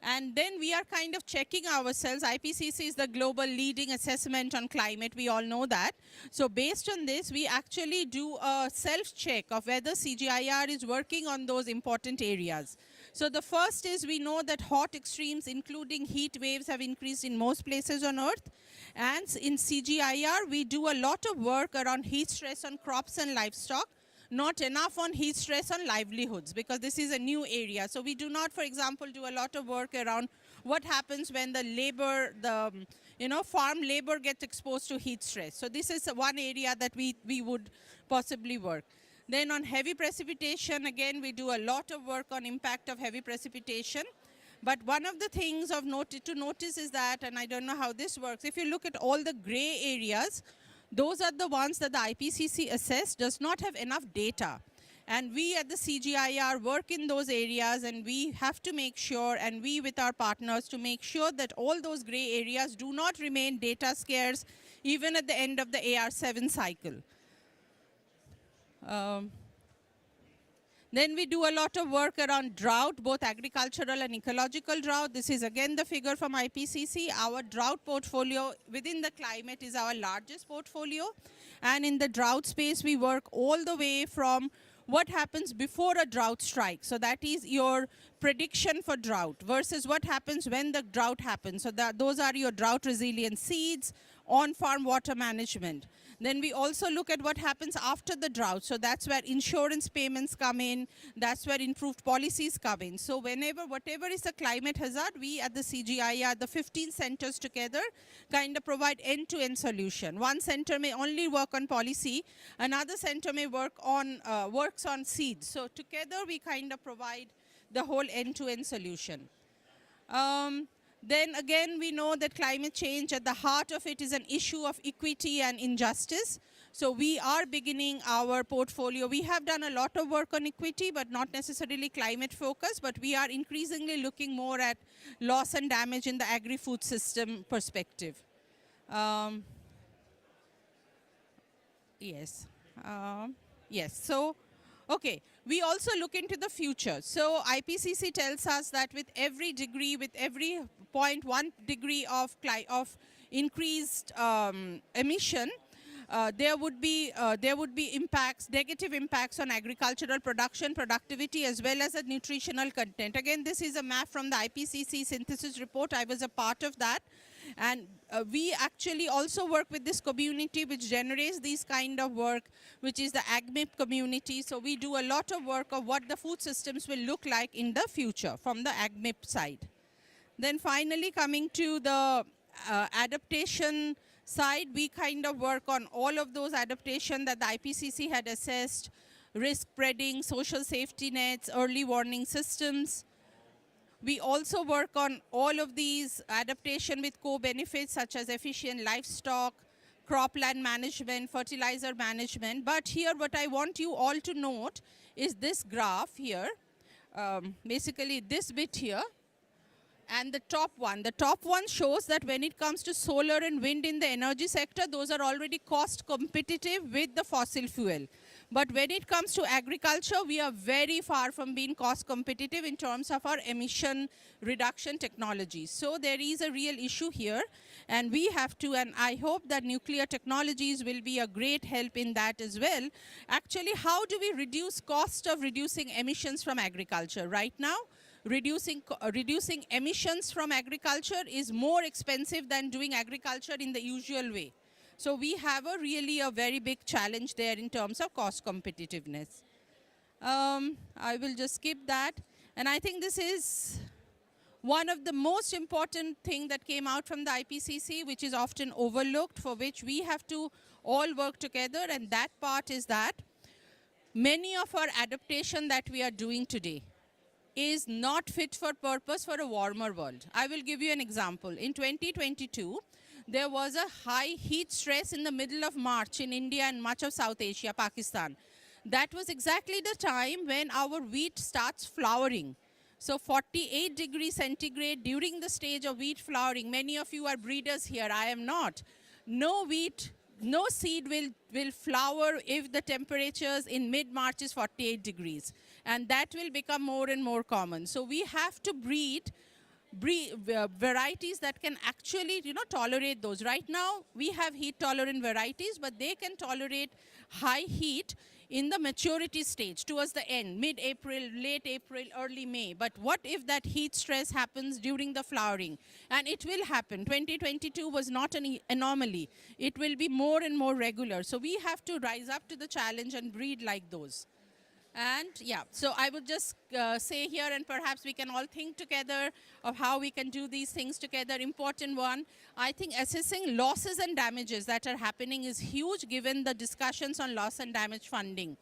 And then we are kind of checking ourselves. IPCC is the global leading assessment on climate. We all know that. So based on this, we actually do a self-check of whether CGIAR is working on those important areas. So the first is we know that hot extremes, including heat waves, have increased in most places on Earth. And in CGIAR, we do a lot of work around heat stress on crops and livestock. Not enough on heat stress on livelihoods, because this is a new area. So we do not, for example, do a lot of work around what happens when the labor, farm labor gets exposed to heat stress. So this is one area that we would possibly work. Then on heavy precipitation, again, we do a lot of work on impact of heavy precipitation. But one of the things of to notice is that, and I don't know how this works, if you look at all the gray areas, those are the ones that the IPCC assessed does not have enough data. And we at the CGIAR work in those areas, and we have to make sure, and we with our partners, to make sure that all those gray areas do not remain data scarce even at the end of the AR7 cycle. Then we do a lot of work around drought, both agricultural and ecological drought. This is again the figure from IPCC. Our drought portfolio within the climate is our largest portfolio. And in the drought space, we work all the way from what happens before a drought strike. So that is your prediction for drought versus what happens when the drought happens. So those are your drought resilient seeds, on-farm water management. Then we also look at what happens after the drought. So that's where insurance payments come in. That's where improved policies come in. So whatever is the climate hazard, we at the CGIAR, the 15 centers together, kind of provide end-to-end solution. One center may only work on policy. Another center may works on seeds. So together we kind of provide the whole end-to-end solution. Then again, we know that climate change, at the heart of it, is an issue of equity and injustice. So we are beginning our portfolio. We have done a lot of work on equity, but not necessarily climate focus, but we are increasingly looking more at loss and damage in the agri-food system perspective. Yes. So, okay. We also look into the future. So IPCC tells us that with every 0.1 degree of increased emission, there would be impacts, negative impacts on agricultural production, productivity, as well as the nutritional content. Again, this is a map from the IPCC synthesis report. I was a part of that. And we actually also work with this community which generates these kind of work, which is the AgMIP community. So we do a lot of work of what the food systems will look like in the future from the AgMIP side. Then finally, coming to the adaptation side, we kind of work on all of those adaptation that the IPCC had assessed, risk spreading, social safety nets, early warning systems. We also work on all of these adaptation with co-benefits such as efficient livestock, cropland management, fertilizer management. But here what I want you all to note is this graph here, basically this bit here, and the top one shows that when it comes to solar and wind in the energy sector, those are already cost competitive with the fossil fuel. But when it comes to agriculture, we are very far from being cost competitive in terms of our emission reduction technologies. So there is a real issue here, and we have to, and I hope that nuclear technologies will be a great help in that as well. Actually, how do we reduce cost of reducing emissions from agriculture? Right now, reducing emissions from agriculture is more expensive than doing agriculture in the usual way. So we have really a very big challenge there in terms of cost competitiveness. I will just skip that. And I think this is one of the most important thing that came out from the IPCC, which is often overlooked, for which we have to all work together. And that part is that many of our adaptation that we are doing today is not fit for purpose for a warmer world. I will give you an example. In 2022, there was a high heat stress in the middle of March in India and much of South Asia, Pakistan. That was exactly the time when our wheat starts flowering. So 48 degrees centigrade during the stage of wheat flowering. Many of you are breeders here, I am not. No wheat, no seed will flower if the temperatures in mid-March is 48 degrees. And that will become more and more common. So we have to breed varieties that can actually, tolerate those. Right now, we have heat-tolerant varieties, but they can tolerate high heat in the maturity stage towards the end, mid-April, late April, early May. But what if that heat stress happens during the flowering? And it will happen. 2022 was not an anomaly. It will be more and more regular. So we have to rise up to the challenge and breed like those. And yeah, so I would just say here, and perhaps we can all think together of how we can do these things together. Important one, I think assessing losses and damages that are happening is huge given the discussions on loss and damage funding.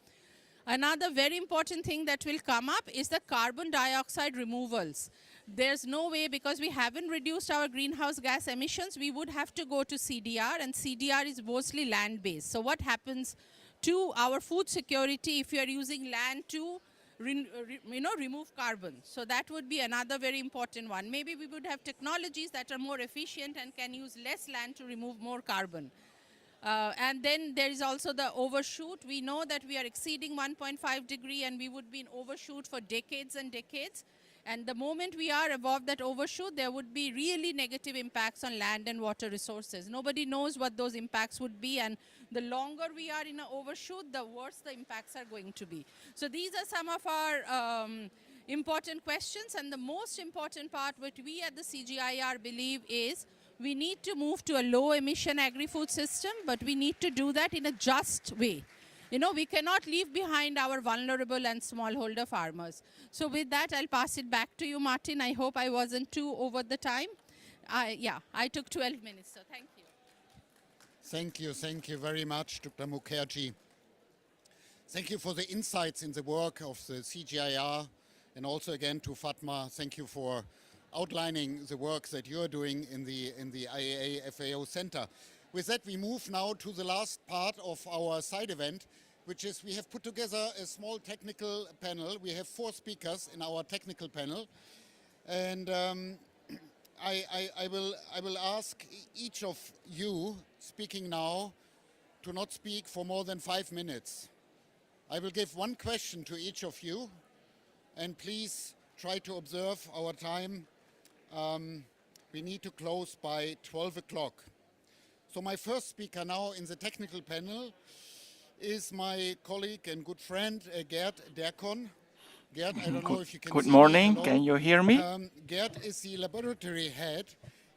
Another very important thing that will come up is the carbon dioxide removals. There's no way, because we haven't reduced our greenhouse gas emissions, we would have to go to CDR, and CDR is mostly land-based. So what happens to our food security if you are using land to remove carbon? So that would be another very important one. Maybe we would have technologies that are more efficient and can use less land to remove more carbon. And then there is also the overshoot. We know that we are exceeding 1.5 degree and we would be in overshoot for decades and decades. And the moment we are above that overshoot, there would be really negative impacts on land and water resources. Nobody knows what those impacts would be, and the longer we are in an overshoot, the worse the impacts are going to be. So these are some of our important questions, and the most important part which we at the CGIAR believe is we need to move to a low-emission agri-food system, but we need to do that in a just way. We cannot leave behind our vulnerable and smallholder farmers. So with that, I'll pass it back to you, Martin. I hope I wasn't too over the time. I took 12 minutes, so thank you. Thank you very much, Dr. Mukherjee. Thank you for the insights in the work of the CGIAR, and also again to Fatma, thank you for outlining the work that you're doing in the IAA FAO Center. With that, we move now to the last part of our side event, which is we have put together a small technical panel. We have 4 speakers in our technical panel, and I will ask each of you speaking now to not speak for more than 5 minutes. I will give 1 question to each of you, and please try to observe our time. We need to close by 12 o'clock. So my first speaker now in the technical panel is my colleague and good friend, Gerd Derkon. Gerd, I don't know if you can see me. Good morning, Hello. can you hear me? Gerd is the laboratory head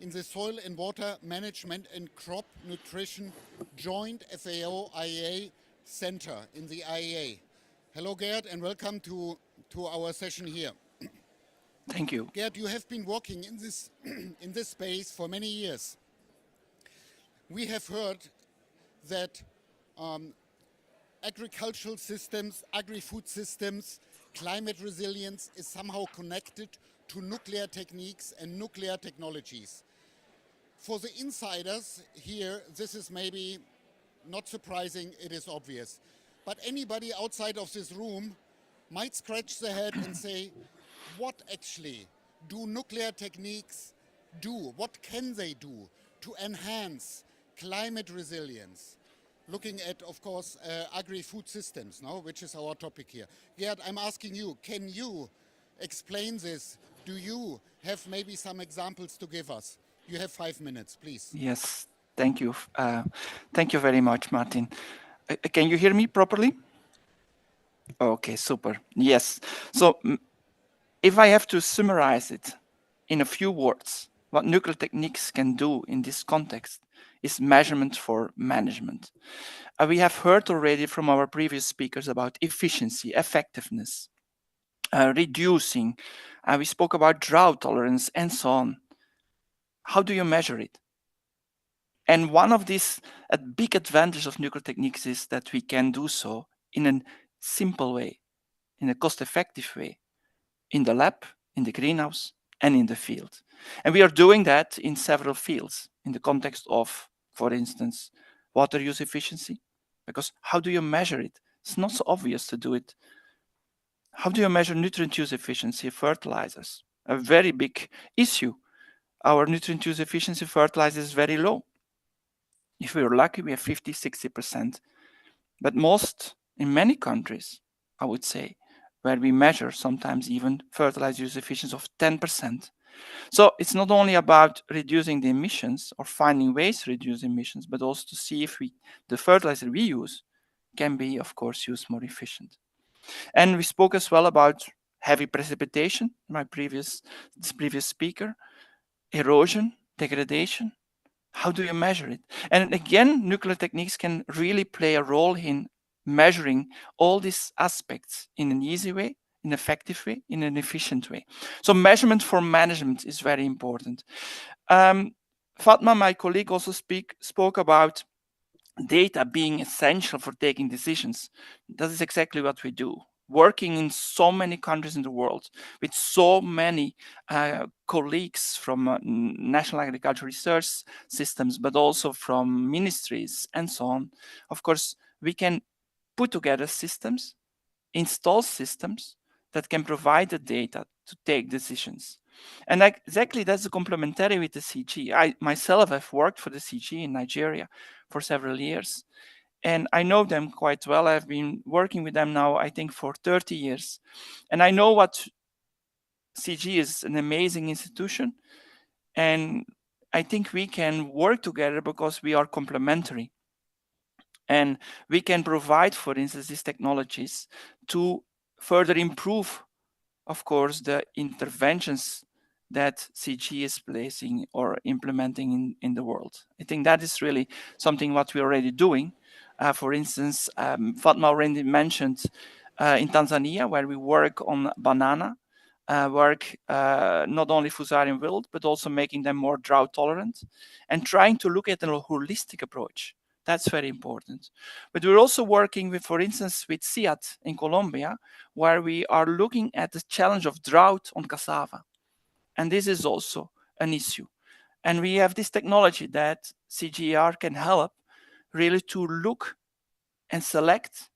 in the Soil and Water Management and Crop Nutrition Joint FAO-IAA Center in the IAA. Hello, Gerd, and welcome to our session here. Thank you. Gerd, you have been working in this space for many years. We have heard that agricultural systems, agri-food systems, climate resilience is somehow connected to nuclear techniques and nuclear technologies. For the insiders here, this is maybe not surprising, it is obvious. But anybody outside of this room might scratch their head and say, what actually do nuclear techniques do? What can they do to enhance climate resilience? Looking at, of course, agri-food systems, no? Which is our topic here. Gerd, I'm asking you, can you explain this? Do you have maybe some examples to give us? You have 5 minutes, please. Yes, thank you. Thank you very much, Martin. Can you hear me properly? Okay, super. Yes. So if I have to summarize it in a few words, what nuclear techniques can do in this context is measurement for management. We have heard already from our previous speakers about efficiency, effectiveness, reducing. We spoke about drought tolerance and so on. How do you measure it? And one of these big advantages of nuclear techniques is that we can do so in a simple way, in a cost-effective way, in the lab, in the greenhouse, and in the field. And we are doing that in several fields in the context of, for instance, water use efficiency. Because how do you measure it? It's not so obvious to do it. How do you measure nutrient use efficiency of fertilizers? A very big issue. Our nutrient use efficiency of fertilizers is very low. If we are lucky, we have 50, 60%. But in many countries, I would say, where we measure sometimes even fertilizer use efficiency of 10%. So it's not only about reducing the emissions or finding ways to reduce emissions, but also to see if the fertilizer we use can be, of course, used more efficient. And we spoke as well about heavy precipitation, previous speaker, erosion, degradation. How do you measure it? And again, nuclear techniques can really play a role in measuring all these aspects in an easy way, in an effective way, in an efficient way. So measurement for management is very important. Fatma, my colleague, also spoke about data being essential for taking decisions. That is exactly what we do. Working in so many countries in the world with so many colleagues from national agricultural research systems, but also from ministries and so on. Of course, we can put together systems, install systems that can provide the data to take decisions. And exactly that's the complementary with the CG. I myself have worked for the CG in Nigeria for several years. And I know them quite well. I've been working with them now, I think, for 30 years. And I know what CG is, an amazing institution. And I think we can work together because we are complementary. And we can provide, for instance, these technologies to further improve, of course, the interventions that CG is placing or implementing in the world. I think that is really something what we're already doing. For instance, Fatma already mentioned in Tanzania, where we work on banana, not only fusarium wilt, but also making them more drought tolerant and trying to look at a holistic approach. That's very important. But we're also working with, for instance, with CIAT in Colombia, where we are looking at the challenge of drought on cassava. And this is also an issue. And we have this technology that CGIAR can help really to look and select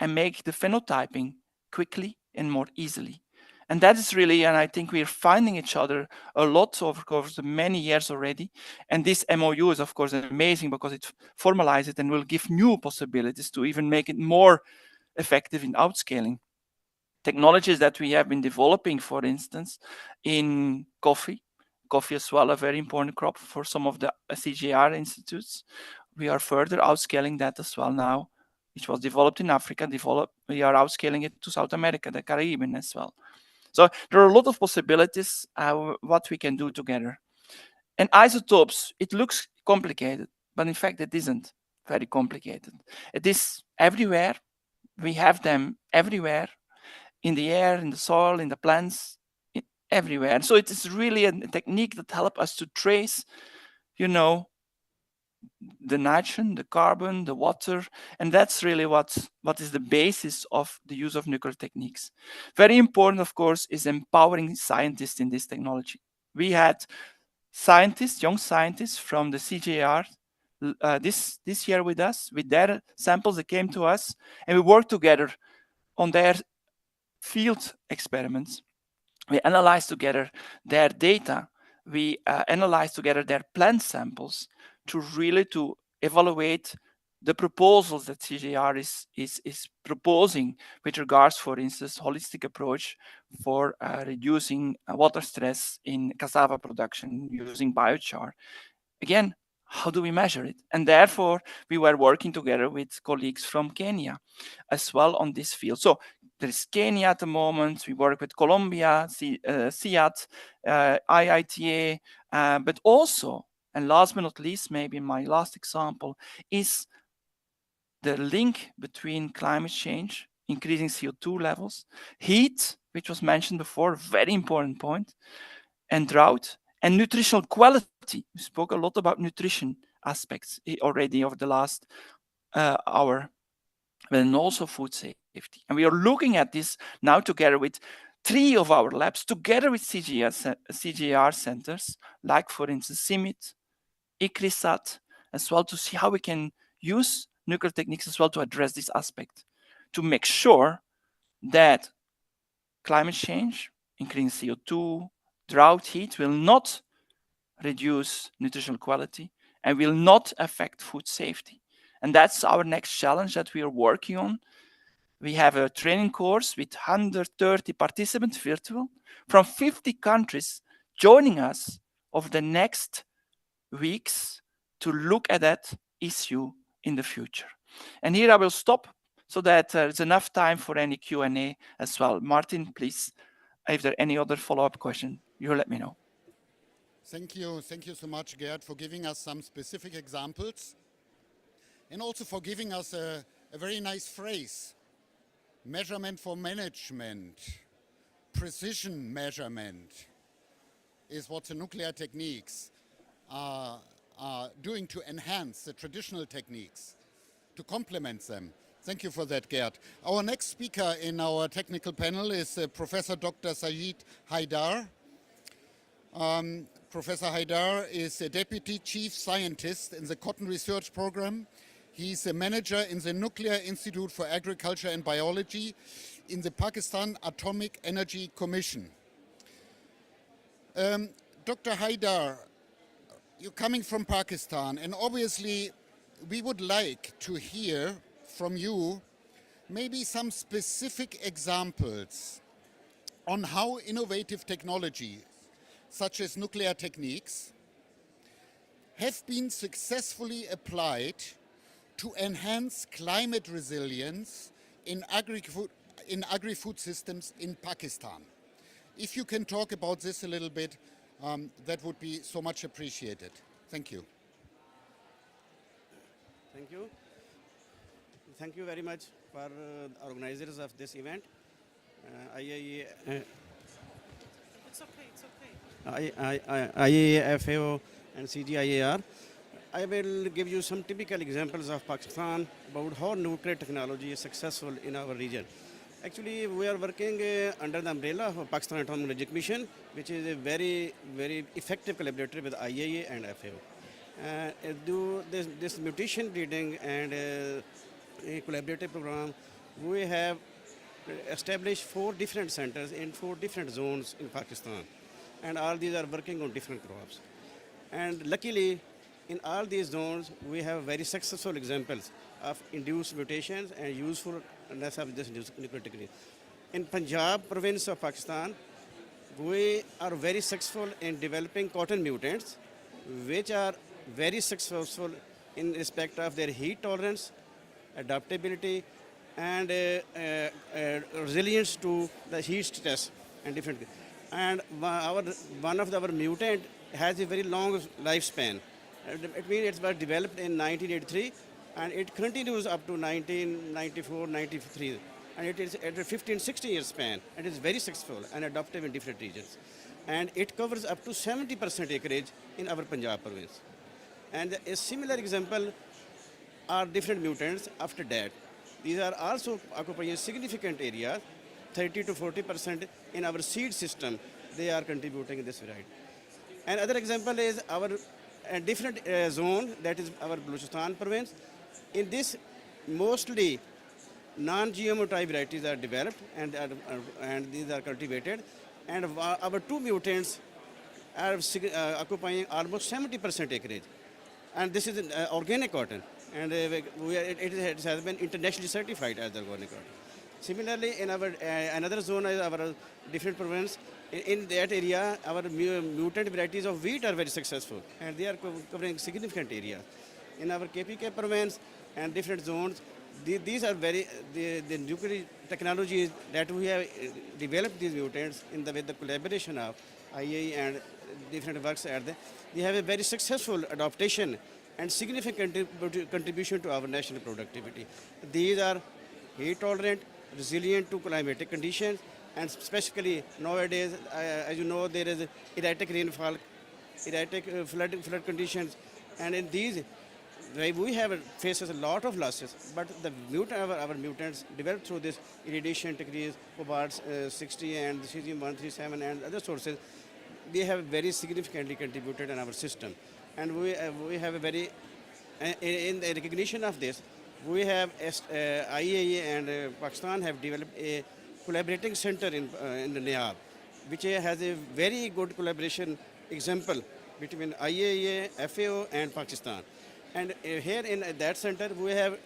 and make the phenotyping quickly and more easily. And that is really, and I think we're finding each other a lot over the many years already. And this MOU is, of course, amazing because it formalizes it and will give new possibilities to even make it more effective in outscaling. Technologies that we have been developing, for instance, in coffee as well, a very important crop for some of the CGIAR institutes. We are further outscaling that as well now, which was developed in Africa. We are outscaling it to South America, the Caribbean as well. So there are a lot of possibilities what we can do together. And isotopes, it looks complicated, but in fact it isn't very complicated. It is everywhere. We have them everywhere, in the air, in the soil, in the plants, everywhere. So it is really a technique that helps us to trace, the nitrogen, the carbon, the water, and that's really what is the basis of the use of nuclear techniques. Very important, of course, is empowering scientists in this technology. We had young scientists from the CGIAR this year with us, with their samples that came to us, and we worked together on their field experiments. We analyzed together their data. We analyzed together their plant samples to evaluate the proposals that CGIAR is proposing with regards, for instance, holistic approach for reducing water stress in cassava production using biochar. Again, how do we measure it? And therefore, we were working together with colleagues from Kenya as well on this field. So there is Kenya at the moment. We work with Colombia, CIAT, IITA, but also And last but not least, maybe my last example is the link between climate change, increasing CO2 levels, heat, which was mentioned before, very important point, and drought, and nutritional quality. We spoke a lot about nutrition aspects already over the last hour, and also food safety. And we are looking at this now together with 3 of our labs, together with CGIAR centers, like for instance CIMIT, ICRISAT, as well, to see how we can use nuclear techniques as well to address this aspect, to make sure that climate change, increasing CO2, drought, heat will not reduce nutritional quality and will not affect food safety. And that's our next challenge that we are working on. We have a training course with 130 participants virtual from 50 countries joining us over the next weeks to look at that issue in the future. And here I will stop so that there's enough time for any Q&A as well. Martin, please, if there are any other follow-up question, you let me know. Thank you so much, Gerd, for giving us some specific examples and also for giving us a very nice phrase. Measurement for management, precision measurement is what the nuclear techniques are doing to enhance the traditional techniques, to complement them. Thank you for that, Gerd. Our next speaker in our technical panel is Professor Dr. Sajid Haidar. Professor Haidar is a Deputy Chief Scientist in the Cotton Research Program. He's a manager in the Nuclear Institute for Agriculture and Biology in the Pakistan Atomic Energy Commission. Dr. Haidar, you're coming from Pakistan, and obviously we would like to hear from you maybe some specific examples on how innovative technology, such as nuclear techniques, have been successfully applied to enhance climate resilience in agri-food systems in Pakistan. If you can talk about this a little bit, that would be so much appreciated. Thank you. Thank you. Thank you very much for organizers of this event. IAEA, It's okay. IAEA, FAO, and CGIAR. I will give you some typical examples of Pakistan about how nuclear technology is successful in our region. Actually, we are working under the umbrella of Pakistan Atomic Energy Commission, which is a very, very effective collaborator with IAEA and FAO. Do this mutation breeding and a collaborative program, we have established 4 different centers in 4 different zones in Pakistan. And all these are working on different crops. And luckily, in all these zones, we have very successful examples of induced mutations and usefulness of this nuclear technique. In Punjab province of Pakistan, we are very successful in developing cotton mutants, which are very successful in respect of their heat tolerance, adaptability, and resilience to the heat stress and different. And one of our mutant has a very long lifespan. It means it was developed in 1983, and it continues up to 1994, 93. And it is at a 15, 16 year span. It is very successful and adaptive in different regions. And it covers up to 70% acreage in our Punjab province. And a similar example are different mutants after that. These are also occupying significant areas, 30 to 40% in our seed system. They are contributing in this variety. Another example is our different zone, that is our Balochistan province. In this, mostly non-GMO type varieties are developed and these are cultivated. And our 2 mutants are occupying almost 70% acreage. And this is organic cotton. And it has been internationally certified as organic cotton. Similarly, in our another zone is our different province. In that area, our mutant varieties of wheat are very successful, and they are covering significant area. In our KPK province and different zones, these are the nuclear technologies that we have developed these mutants with the collaboration of IAE and different works at the, they have a very successful adaptation and significant contribution to our national productivity. These are heat tolerant, resilient to climatic conditions, and specifically nowadays, as you know, there is erratic rainfall, erratic flood conditions, and in these, we have faces a lot of losses, but the our mutants developed through this irradiation techniques, cobalt 60 and cesium-137 and other sources, they have very significantly contributed in our system. And we have a very, in the recognition of this, we have IAEA and Pakistan have developed a collaborating center in the NIAB, which has a very good collaboration example between IAEA, FAO and Pakistan. And here in that center, we have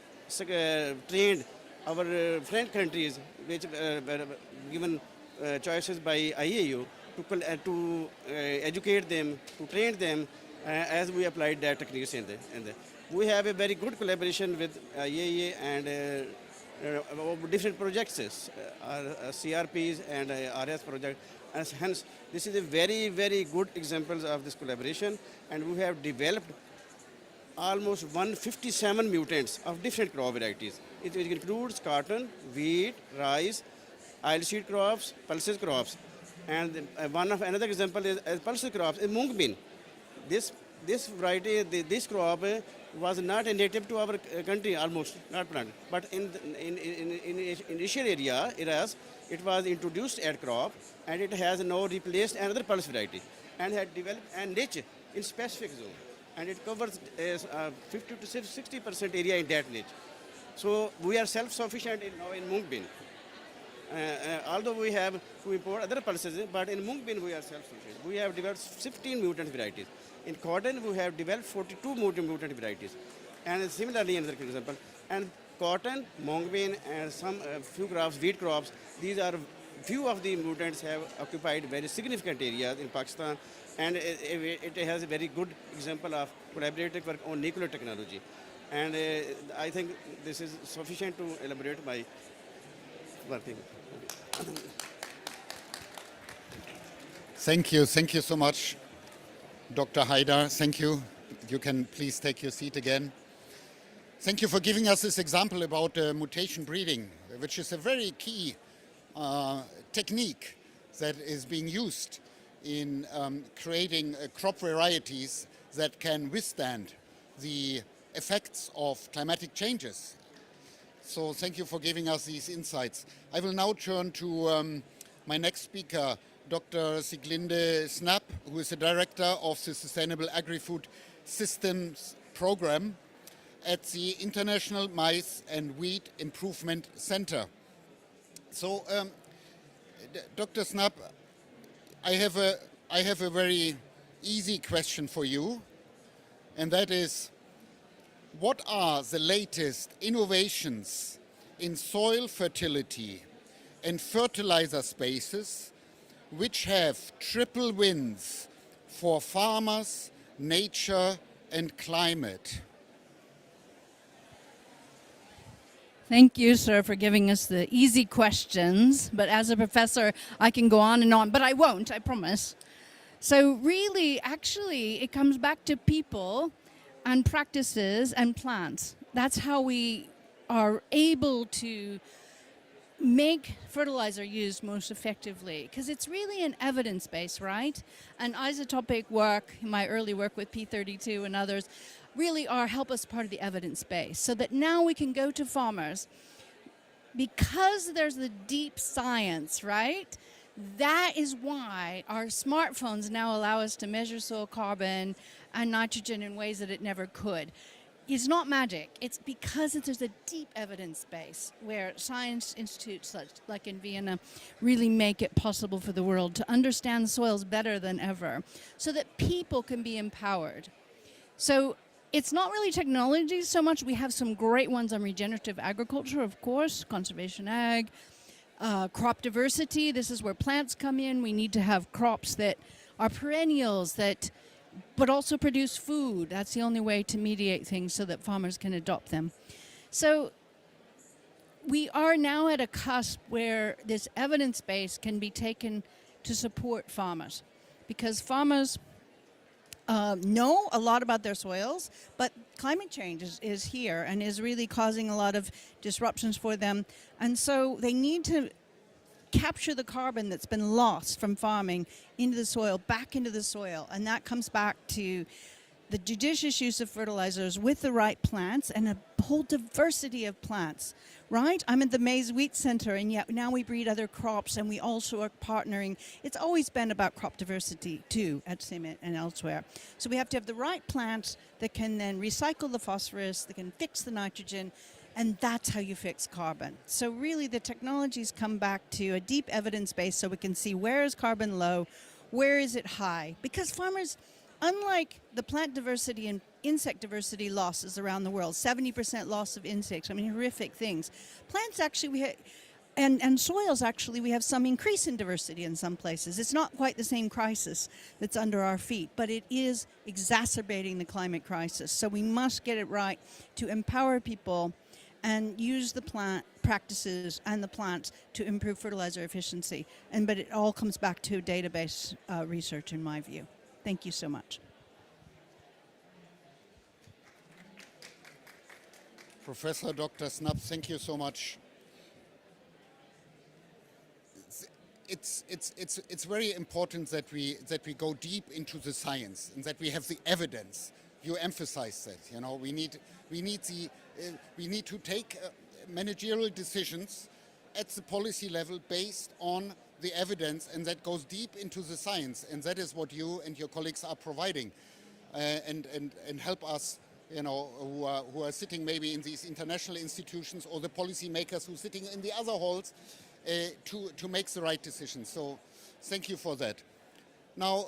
trained our friend countries, which were given choices by IAU to educate them, to train them as we applied that techniques in the. We have a very good collaboration with IAEA and different projects, CRPs and RS project. And hence, this is a very, very good example of this collaboration. And we have developed almost 157 mutants of different crop varieties. It includes cotton, wheat, rice, oilseed crops, pulses crops. And another example is pulses crops, is mung bean. This variety, this crop was not a native to our country, almost not planted. But in initial areas, it was introduced as crop, and it has now replaced another pulse variety, and had developed a niche in specific zone. And it covers 50 to 60% area in that niche. So we are self-sufficient now in mung bean. Although we have to import other pulses, but in mung bean we are self-sufficient. We have developed 15 mutant varieties. In cotton, we have developed 42 mutant varieties. And similarly, another example, and cotton, mung bean, and some few crops, wheat crops, these are few of the mutants have occupied very significant areas in Pakistan, and it has a very good example of collaborative work on nuclear technology. And I think this is sufficient to elaborate my working. Thank you so much, Dr. Haidar. Thank you. You can please take your seat again. Thank you for giving us this example about mutation breeding, which is a very key technique that is being used in creating crop varieties that can withstand the effects of climatic changes. So thank you for giving us these insights. I will now turn to my next speaker, Dr. Sieglinde Snap, who is the director of the Sustainable Agri-Food Systems Program at the International Maize and Wheat Improvement Center. So, Dr. Snap, I have a very easy question for you, and that is, what are the latest innovations in soil fertility and fertilizer spaces which have triple wins for farmers, nature, and climate? Thank you, sir, for giving us the easy questions. But as a professor, I can go on and on, but I won't, I promise. So really, actually, it comes back to people and practices and plants. That's how we are able to make fertilizer used most effectively, because it's really an evidence base, right? And isotopic work, my early work with P32 and others, really help us part of the evidence base, so that now we can go to farmers, because there's the deep science, right? That is why our smartphones now allow us to measure soil carbon and nitrogen in ways that it never could. It's not magic. It's because there's a deep evidence base where science institutes like in Vienna really make it possible for the world to understand soils better than ever, so that people can be empowered. So it's not really technology so much. We have some great ones on regenerative agriculture, of course, conservation ag, crop diversity. This is where plants come in. We need to have crops that are perennials, but also produce food. That's the only way to mediate things so that farmers can adopt them. So we are now at a cusp where this evidence base can be taken to support farmers. because farmers know a lot about their soils, but climate change is here and is really causing a lot of disruptions for them. And so they need to capture the carbon that's been lost from farming into the soil, back into the soil. And that comes back to the judicious use of fertilizers with the right plants and a whole diversity of plants, right? I'm at the Maize Wheat Center, and yet now we breed other crops, and we also are partnering. It's always been about crop diversity too at CIMMYT and elsewhere. So we have to have the right plants that can then recycle the phosphorus, that can fix the nitrogen, and that's how you fix carbon. So really the technologies come back to a deep evidence base so we can see where is carbon low, where is it high, because farmers, unlike the plant diversity and insect diversity losses around the world, 70% loss of insects, I mean, horrific things. Plants actually, and soils actually, we have some increase in diversity in some places. It's not quite the same crisis that's under our feet, but it is exacerbating the climate crisis. So we must get it right to empower people and use the plant practices and the plants to improve fertilizer efficiency. But it all comes back to database research in my view. Thank you so much. Professor Dr. Snup, thank you so much. It's very important that we go deep into the science and that we have the evidence. You emphasize that. You know, we need to take managerial decisions at the policy level based on the evidence, and that goes deep into the science, and that is what you and your colleagues are providing, and help us, you know, who are sitting maybe in these international institutions, or the policymakers who are sitting in the other halls, to make the right decisions. So thank you for that. Now,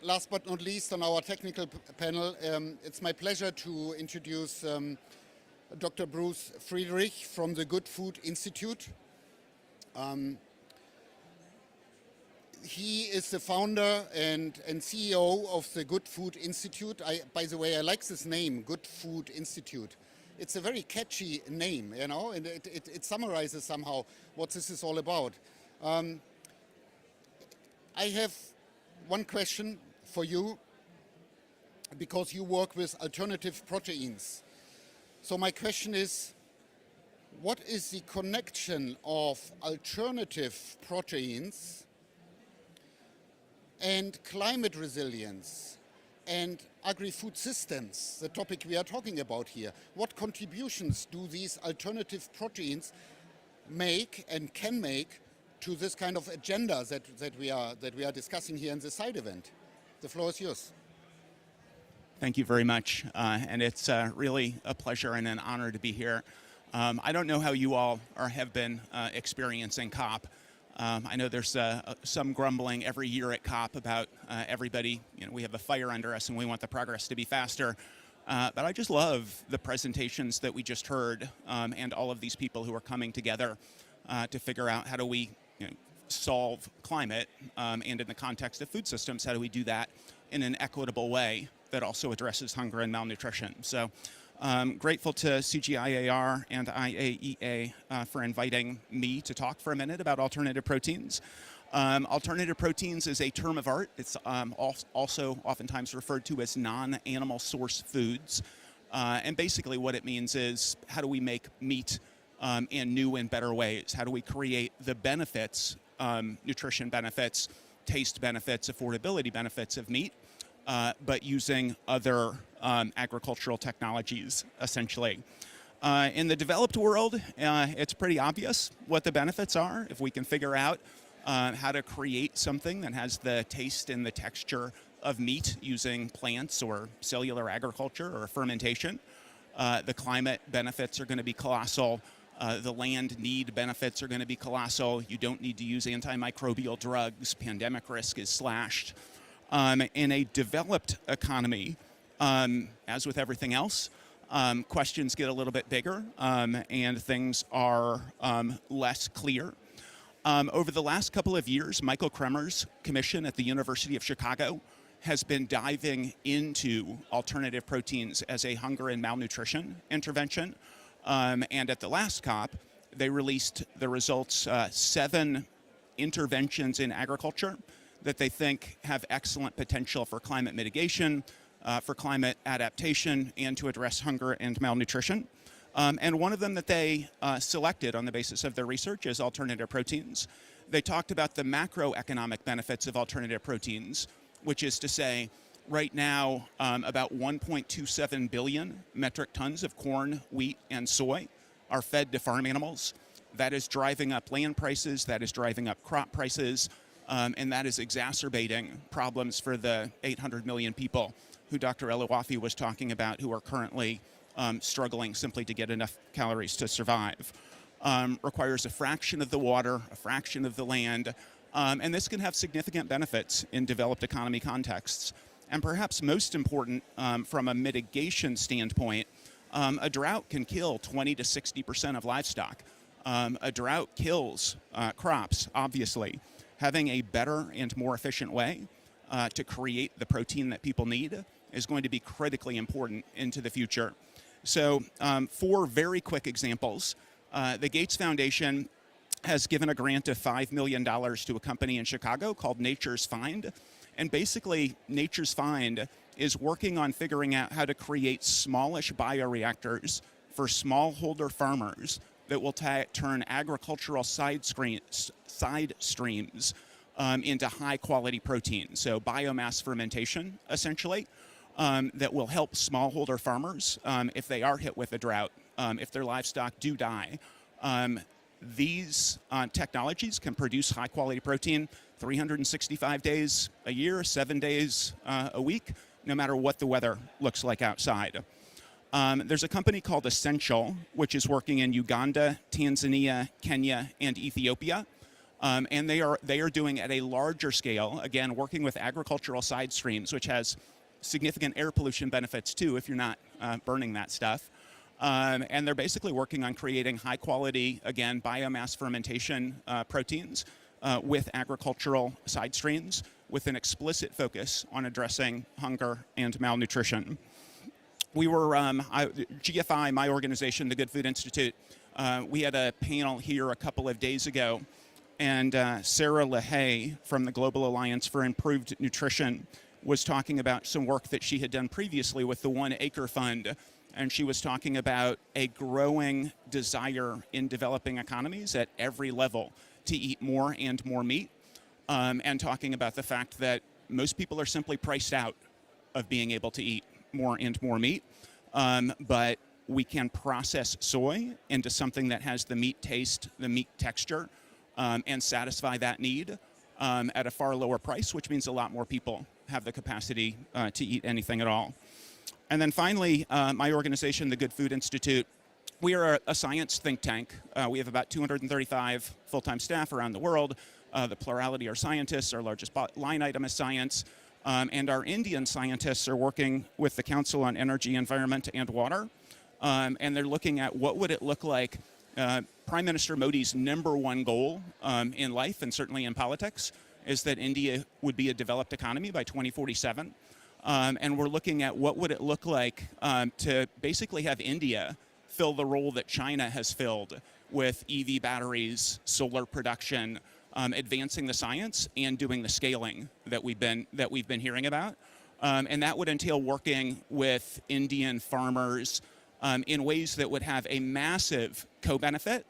last but not least on our technical panel, it's my pleasure to introduce Dr. Bruce Friedrich from the Good Food Institute. He is the founder and CEO of the Good Food Institute. By the way, I like this name, Good Food Institute. It's a very catchy name, you know, and it summarizes somehow what this is all about. I have one question for you, because you work with alternative proteins. So my question is, what is the connection of alternative proteins and climate resilience and agri-food systems, the topic we are talking about here? What contributions do these alternative proteins make and can make to this kind of agenda that we are discussing here in the side event? The floor is yours. Thank you very much, and it's really a pleasure and an honor to be here. I don't know how you all have been experiencing COP. I know there's some grumbling every year at COP about everybody, you know, we have a fire under us and we want the progress to be faster. But I just love the presentations that we just heard, and all of these people who are coming together to figure out how do we, you know, solve climate, and in the context of food systems, how do we do that in an equitable way that also addresses hunger and malnutrition. So grateful to CGIAR and IAEA for inviting me to talk for a minute about alternative proteins. Alternative proteins is a term of art. It's also oftentimes referred to as non-animal source foods. And basically what it means is, how do we make meat in new and better ways? How do we create the benefits, nutrition benefits, taste benefits, affordability benefits of meat, but using other agricultural technologies, essentially. In the developed world, it's pretty obvious what the benefits are. If we can figure out how to create something that has the taste and the texture of meat using plants or cellular agriculture or fermentation, the climate benefits are going to be colossal. The land need benefits are going to be colossal. You don't need to use antimicrobial drugs. Pandemic risk is slashed. In a developed economy, as with everything else, questions get a little bit bigger, and things are less clear. Over the last couple of years, Michael Kremer's commission at the University of Chicago has been diving into alternative proteins as a hunger and malnutrition intervention. And at the last COP, they released the results, 7 interventions in agriculture that they think have excellent potential for climate mitigation, for climate adaptation, and to address hunger and malnutrition. And one of them that they selected on the basis of their research is alternative proteins. They talked about the macroeconomic benefits of alternative proteins, which is to say, right now, about 1.27 billion metric tons of corn, wheat, and soy are fed to farm animals. That is driving up land prices, that is driving up crop prices, and that is exacerbating problems for the 800 million people who Dr. El-Wafi was talking about who are currently struggling simply to get enough calories to survive. Requires a fraction of the water, a fraction of the land, and this can have significant benefits in developed economy contexts. And perhaps most important from a mitigation standpoint, a drought can kill 20 to 60% of livestock. A drought kills crops, obviously. Having a better and more efficient way to create the protein that people need is going to be critically important into the future. So 4 very quick examples. The Gates Foundation has given a grant of $5 million to a company in Chicago called Nature's Find. And basically, Nature's Find is working on figuring out how to create smallish bioreactors for smallholder farmers that will turn agricultural side streams into high-quality protein. So biomass fermentation, essentially, that will help smallholder farmers if they are hit with a drought, if their livestock do die. These technologies can produce high-quality protein 365 days a year, 7 days a week, no matter what the weather looks like outside. There's a company called Essential, which is working in Uganda, Tanzania, Kenya, and Ethiopia. And they are doing at a larger scale, again, working with agricultural side streams, which has significant air pollution benefits too if you're not burning that stuff. And they're basically working on creating high quality, again, biomass fermentation proteins with agricultural side streams with an explicit focus on addressing hunger and malnutrition. We were, GFI, my organization, the Good Food Institute, we had a panel here a couple of days ago, and Sarah LaHaye from the Global Alliance for Improved Nutrition was talking about some work that she had done previously with the 1 Acre Fund. And she was talking about a growing desire in developing economies at every level to eat more and more meat, and talking about the fact that most people are simply priced out of being able to eat more and more meat. But we can process soy into something that has the meat taste, the meat texture, and satisfy that need at a far lower price, which means a lot more people have the capacity to eat anything at all. And then finally, my organization, the Good Food Institute, we are a science think tank. We have about 235 full-time staff around the world. The plurality are scientists. Our largest line item is science. And our Indian scientists are working with the Council on Energy, Environment, and Water. And they're looking at what would it look like. Prime Minister Modi's #1 goal in life, and certainly in politics, is that India would be a developed economy by 2047. And we're looking at what would it look like to basically have India fill the role that China has filled with EV batteries, solar production, advancing the science and doing the scaling that we've been hearing about. And that would entail working with Indian farmers in ways that would have a massive co-benefit,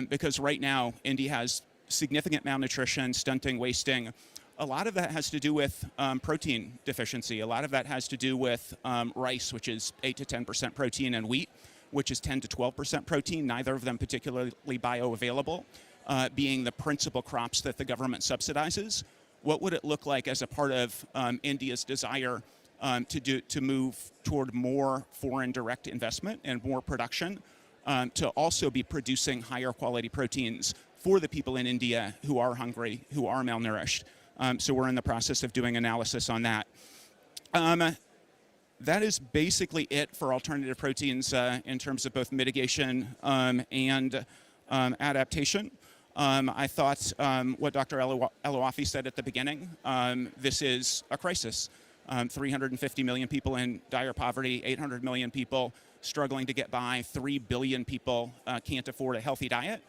because right now India has significant malnutrition, stunting, wasting. A lot of that has to do with protein deficiency. A lot of that has to do with rice, which is 8 to 10% protein, and wheat, which is 10 to 12% protein, neither of them particularly bioavailable, being the principal crops that the government subsidizes. What would it look like as a part of India's desire to move toward more foreign direct investment and more production, to also be producing higher quality proteins for the people in India who are hungry, who are malnourished? So we're in the process of doing analysis on that. That is basically it for alternative proteins in terms of both mitigation and adaptation. I thought what Dr. El-Wafi said at the beginning, this is a crisis. 350 million people in dire poverty, 800 million people struggling to get by, 3 billion people can't afford a healthy diet.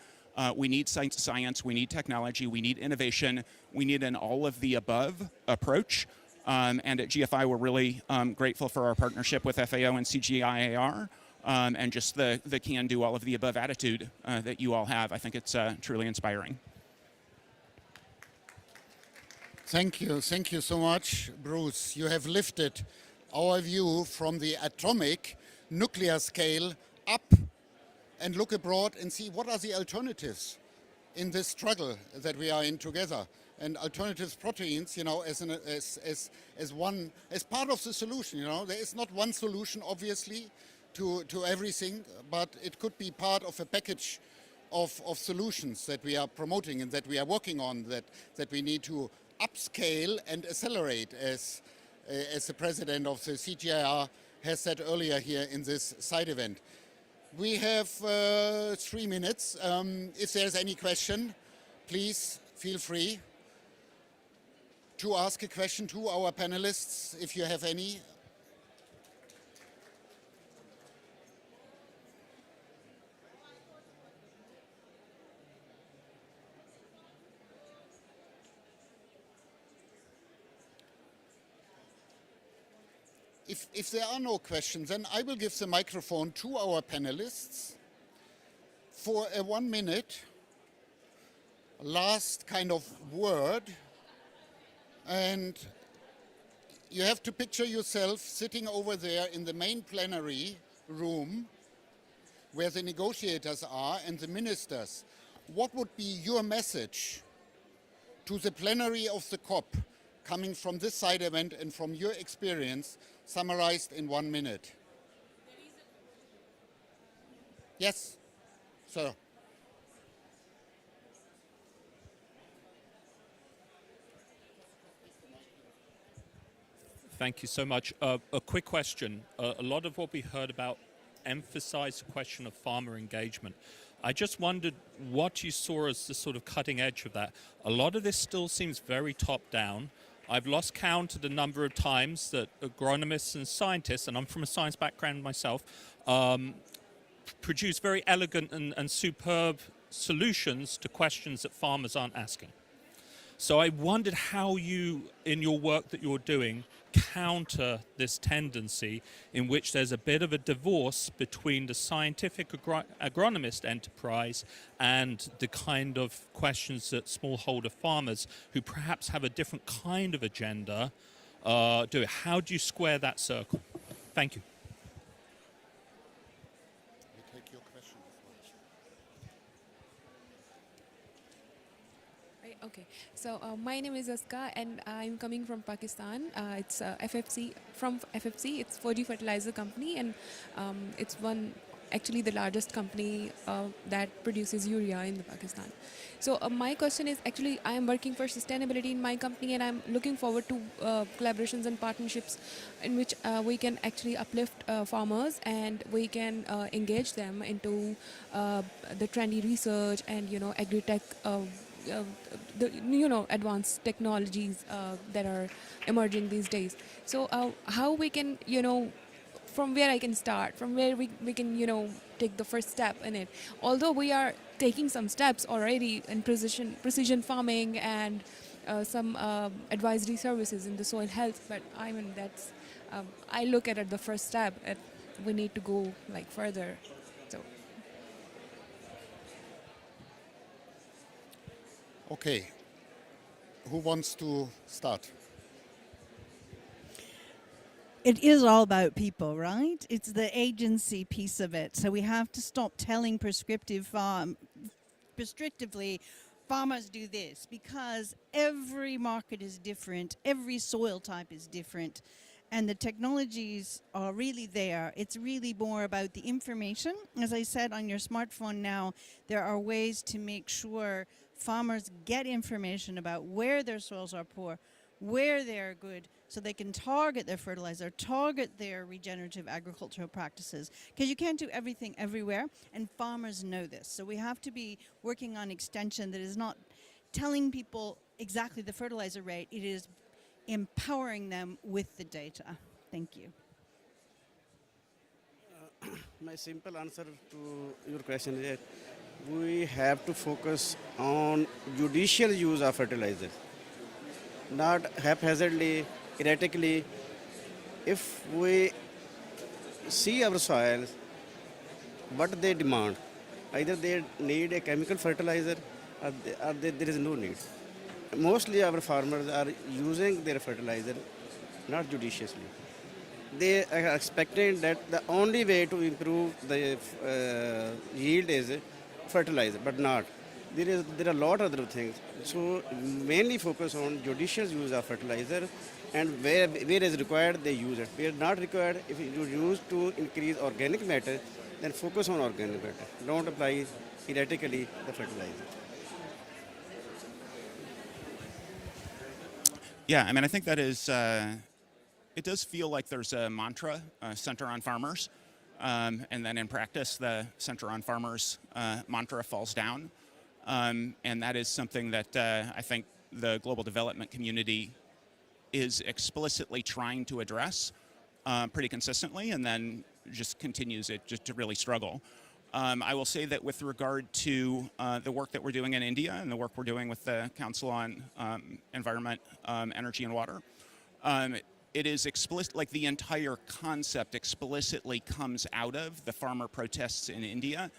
We need science, we need technology, we need innovation, we need an all-of-the-above approach. And at GFI, we're really grateful for our partnership with FAO and CGIAR, and just the can-do, all-of-the-above attitude that you all have. I think it's truly inspiring. Thank you so much, Bruce. You have lifted our view from the atomic nuclear scale up and look abroad and see what are the alternatives in this struggle that we are in together. And alternatives proteins, you know, as part of the solution. You know, there is not one solution, obviously, to everything, but it could be part of a package of solutions that we are promoting and that we are working on, that we need to upscale and accelerate, as the president of the CGIAR has said earlier here in this side event. We have 3 minutes. If there's any question, please feel free to ask a question to our panelists, if you have any. If there are no questions, then I will give the microphone to our panelists for a 1 minute last kind of word. And you have to picture yourself sitting over there in the main plenary room where the negotiators are and the ministers. What would be your message to the plenary of the COP coming from this side event and from your experience, summarized in 1 minute? Yes, sir. Thank you so much. A quick question. A lot of what we heard about emphasized the question of farmer engagement. I just wondered what you saw as the sort of cutting edge of that. A lot of this still seems very top-down. I've lost count of the number of times that agronomists and scientists, and I'm from a science background myself, produce very elegant and superb solutions to questions that farmers aren't asking. So I wondered how you, in your work that you're doing, counter this tendency in which there's a bit of a divorce between the scientific agronomist enterprise and the kind of questions that smallholder farmers, who perhaps have a different kind of agenda, do. How do you square that circle? Thank you. Okay, so my name is Aska and I'm coming from Pakistan. It's FFC, from FFC, it's Fauji Fertilizer Company, and it's actually the largest company that produces urea in Pakistan. So my question is, actually I am working for sustainability in my company, and I'm looking forward to collaborations and partnerships in which we can actually uplift farmers, and we can engage them into the trendy research and, you know, agri-tech, advanced technologies that are emerging these days. So how we can, from where I can start, from where we can, take the first step in it. Although we are taking some steps already in precision farming and some advisory services in the soil health, but I mean, that's, I look at it the first step, we need to go like further. So. Okay, who wants to start? It is all about people, right? It's the agency piece of it. So we have to stop telling prescriptively, farmers do this, because every market is different, every soil type is different, and the technologies are really there. It's really more about the information. As I said, on your smartphone now, there are ways to make sure farmers get information about where their soils are poor, where they're good, so they can target their fertilizer, target their regenerative agricultural practices. Because you can't do everything everywhere, and farmers know this. So we have to be working on extension that is not telling people exactly the fertilizer rate, it is empowering them with the data. Thank you. My simple answer to your question is that we have to focus on judicial use of fertilizer, not haphazardly, erratically. If we see our soils, what they demand, either they need a chemical fertilizer or there is no need. Mostly our farmers are using their fertilizer not judiciously. They are expecting that the only way to improve the yield is fertilizer, but not. There are a lot of other things. So mainly focus on judicious use of fertilizer, and where is required they use it. Where not required, if you use to increase organic matter, then focus on organic matter. Don't apply erratically the fertilizer. Yeah, I mean, I think that is, it does feel like there's a mantra, center on farmers, and then in practice, the center on farmers mantra falls down. And that is something that I think the global development community is explicitly trying to address pretty consistently, and then just continues it just to really struggle. I will say that with regard to the work that we're doing in India and the work we're doing with the Council on Environment, Energy and Water, it is explicit, like the entire concept explicitly comes out of the farmer protests in India,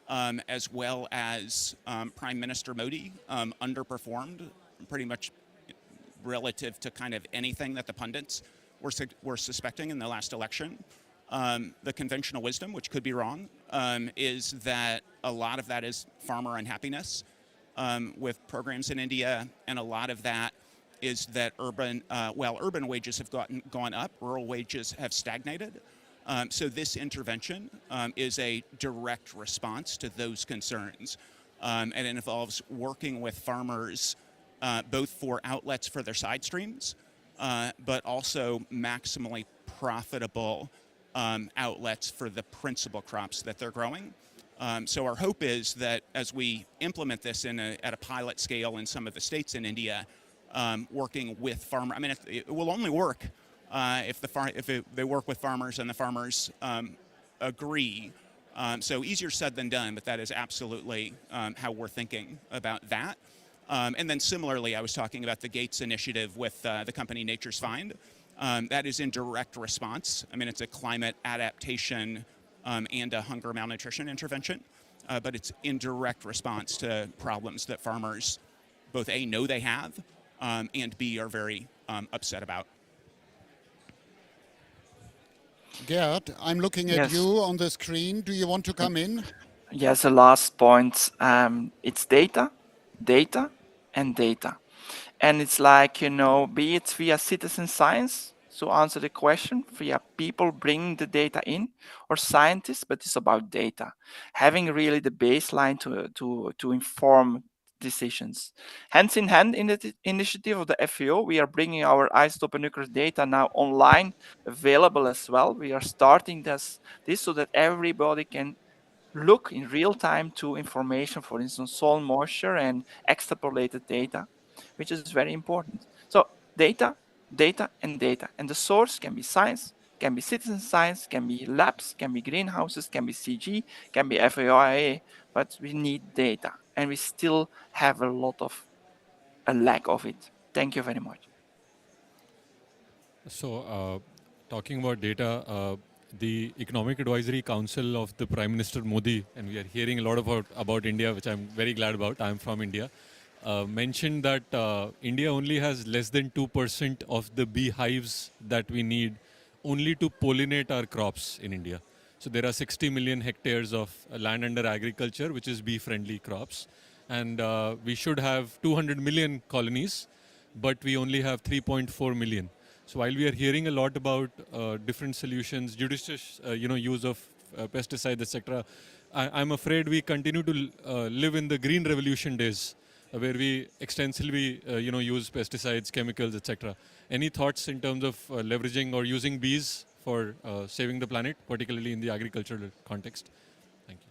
as well as Prime Minister Modi underperformed pretty much relative to kind of anything that the pundits were suspecting in the last election. The conventional wisdom, which could be wrong, is that a lot of that is farmer unhappiness with programs in India, and a lot of that is that urban wages have gone up, rural wages have stagnated. So this intervention is a direct response to those concerns, and it involves working with farmers both for outlets for their side streams, but also maximally profitable outlets for the principal crops that they're growing. So our hope is that as we implement this at a pilot scale in some of the states in India, working with farmers, I mean, it will only work if they work with farmers and the farmers agree. So easier said than done, but that is absolutely how we're thinking about that. And then similarly, I was talking about the Gates initiative with the company Nature's Find. That is in direct response. I mean, it's a climate adaptation and a hunger malnutrition intervention, but it's in direct response to problems that farmers both A, know they have, and B, are very upset about. Gerd, I'm looking at Yes. you on the screen. Do you want to come in? Yes, the last point, it's data, data, and data. And it's like, be it via citizen science, to answer the question, via people bringing the data in, or scientists, but it's about data. Having really the baseline to inform decisions. Hands in hand in the initiative of the FAO, we are bringing our isotope nuclear data now online, available as well. We are starting this so that everybody can look in real time to information, for instance, soil moisture and extrapolated data, which is very important. So data, data, and data. And the source can be science, can be citizen science, can be labs, can be greenhouses, can be CG, can be FAO, but we need data. And we still have a lack of it. Thank you very much. So, talking about data, the Economic Advisory Council of the Prime Minister Modi, and we are hearing a lot about India, which I'm very glad about. I'm from India. Mentioned that India only has less than 2% of the beehives that we need only to pollinate our crops in India. So there are 60 million hectares of land under agriculture, which is bee-friendly crops. And we should have 200 million colonies, but we only have 3.4 million. So while we are hearing a lot about different solutions, judicious use of pesticides, etc., I'm afraid we continue to live in the green revolution days, where we extensively use pesticides, chemicals, etc. Any thoughts in terms of leveraging or using bees for saving the planet, particularly in the agricultural context? Thank you.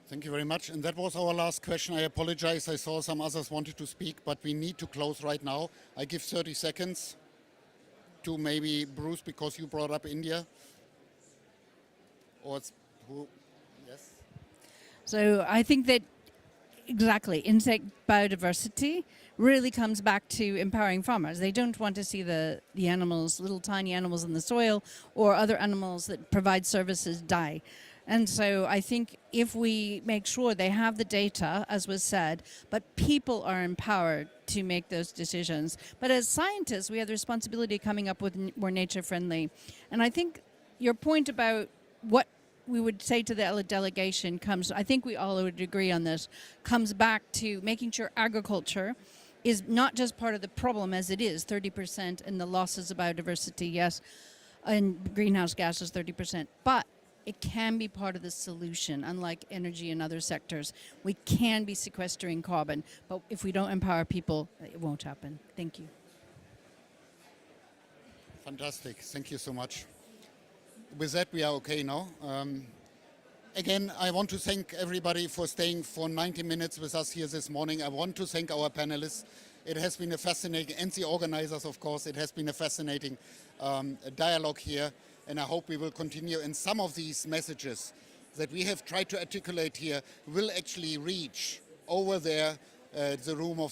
Thank you very much. And that was our last question. I apologize. I saw some others wanted to speak, but we need to close right now. I give 30 seconds to maybe Bruce, because you brought up India. Or it's who? Yes. So I think that exactly insect biodiversity really comes back to empowering farmers. They don't want to see the animals, little tiny animals in the soil or other animals that provide services die. And so I think if we make sure they have the data, as was said, but people are empowered to make those decisions. But as scientists, we have the responsibility of coming up with more nature friendly. And I think your point about what we would say to the delegation comes, I think we all would agree on this, comes back to making sure agriculture is not just part of the problem as it is, 30% and the losses of biodiversity, yes, and greenhouse gases 30%, but it can be part of the solution, unlike energy and other sectors. We can be sequestering carbon, but if we don't empower people, it won't happen. Thank you. Fantastic. Thank you so much. With that, we are okay now. Again, I want to thank everybody for staying for 90 minutes with us here this morning. I want to thank our panelists. It has been a fascinating, and the organizers, of course, it has been a fascinating dialogue here. And I hope we will continue. And some of these messages that we have tried to articulate here will actually reach over there, the room of the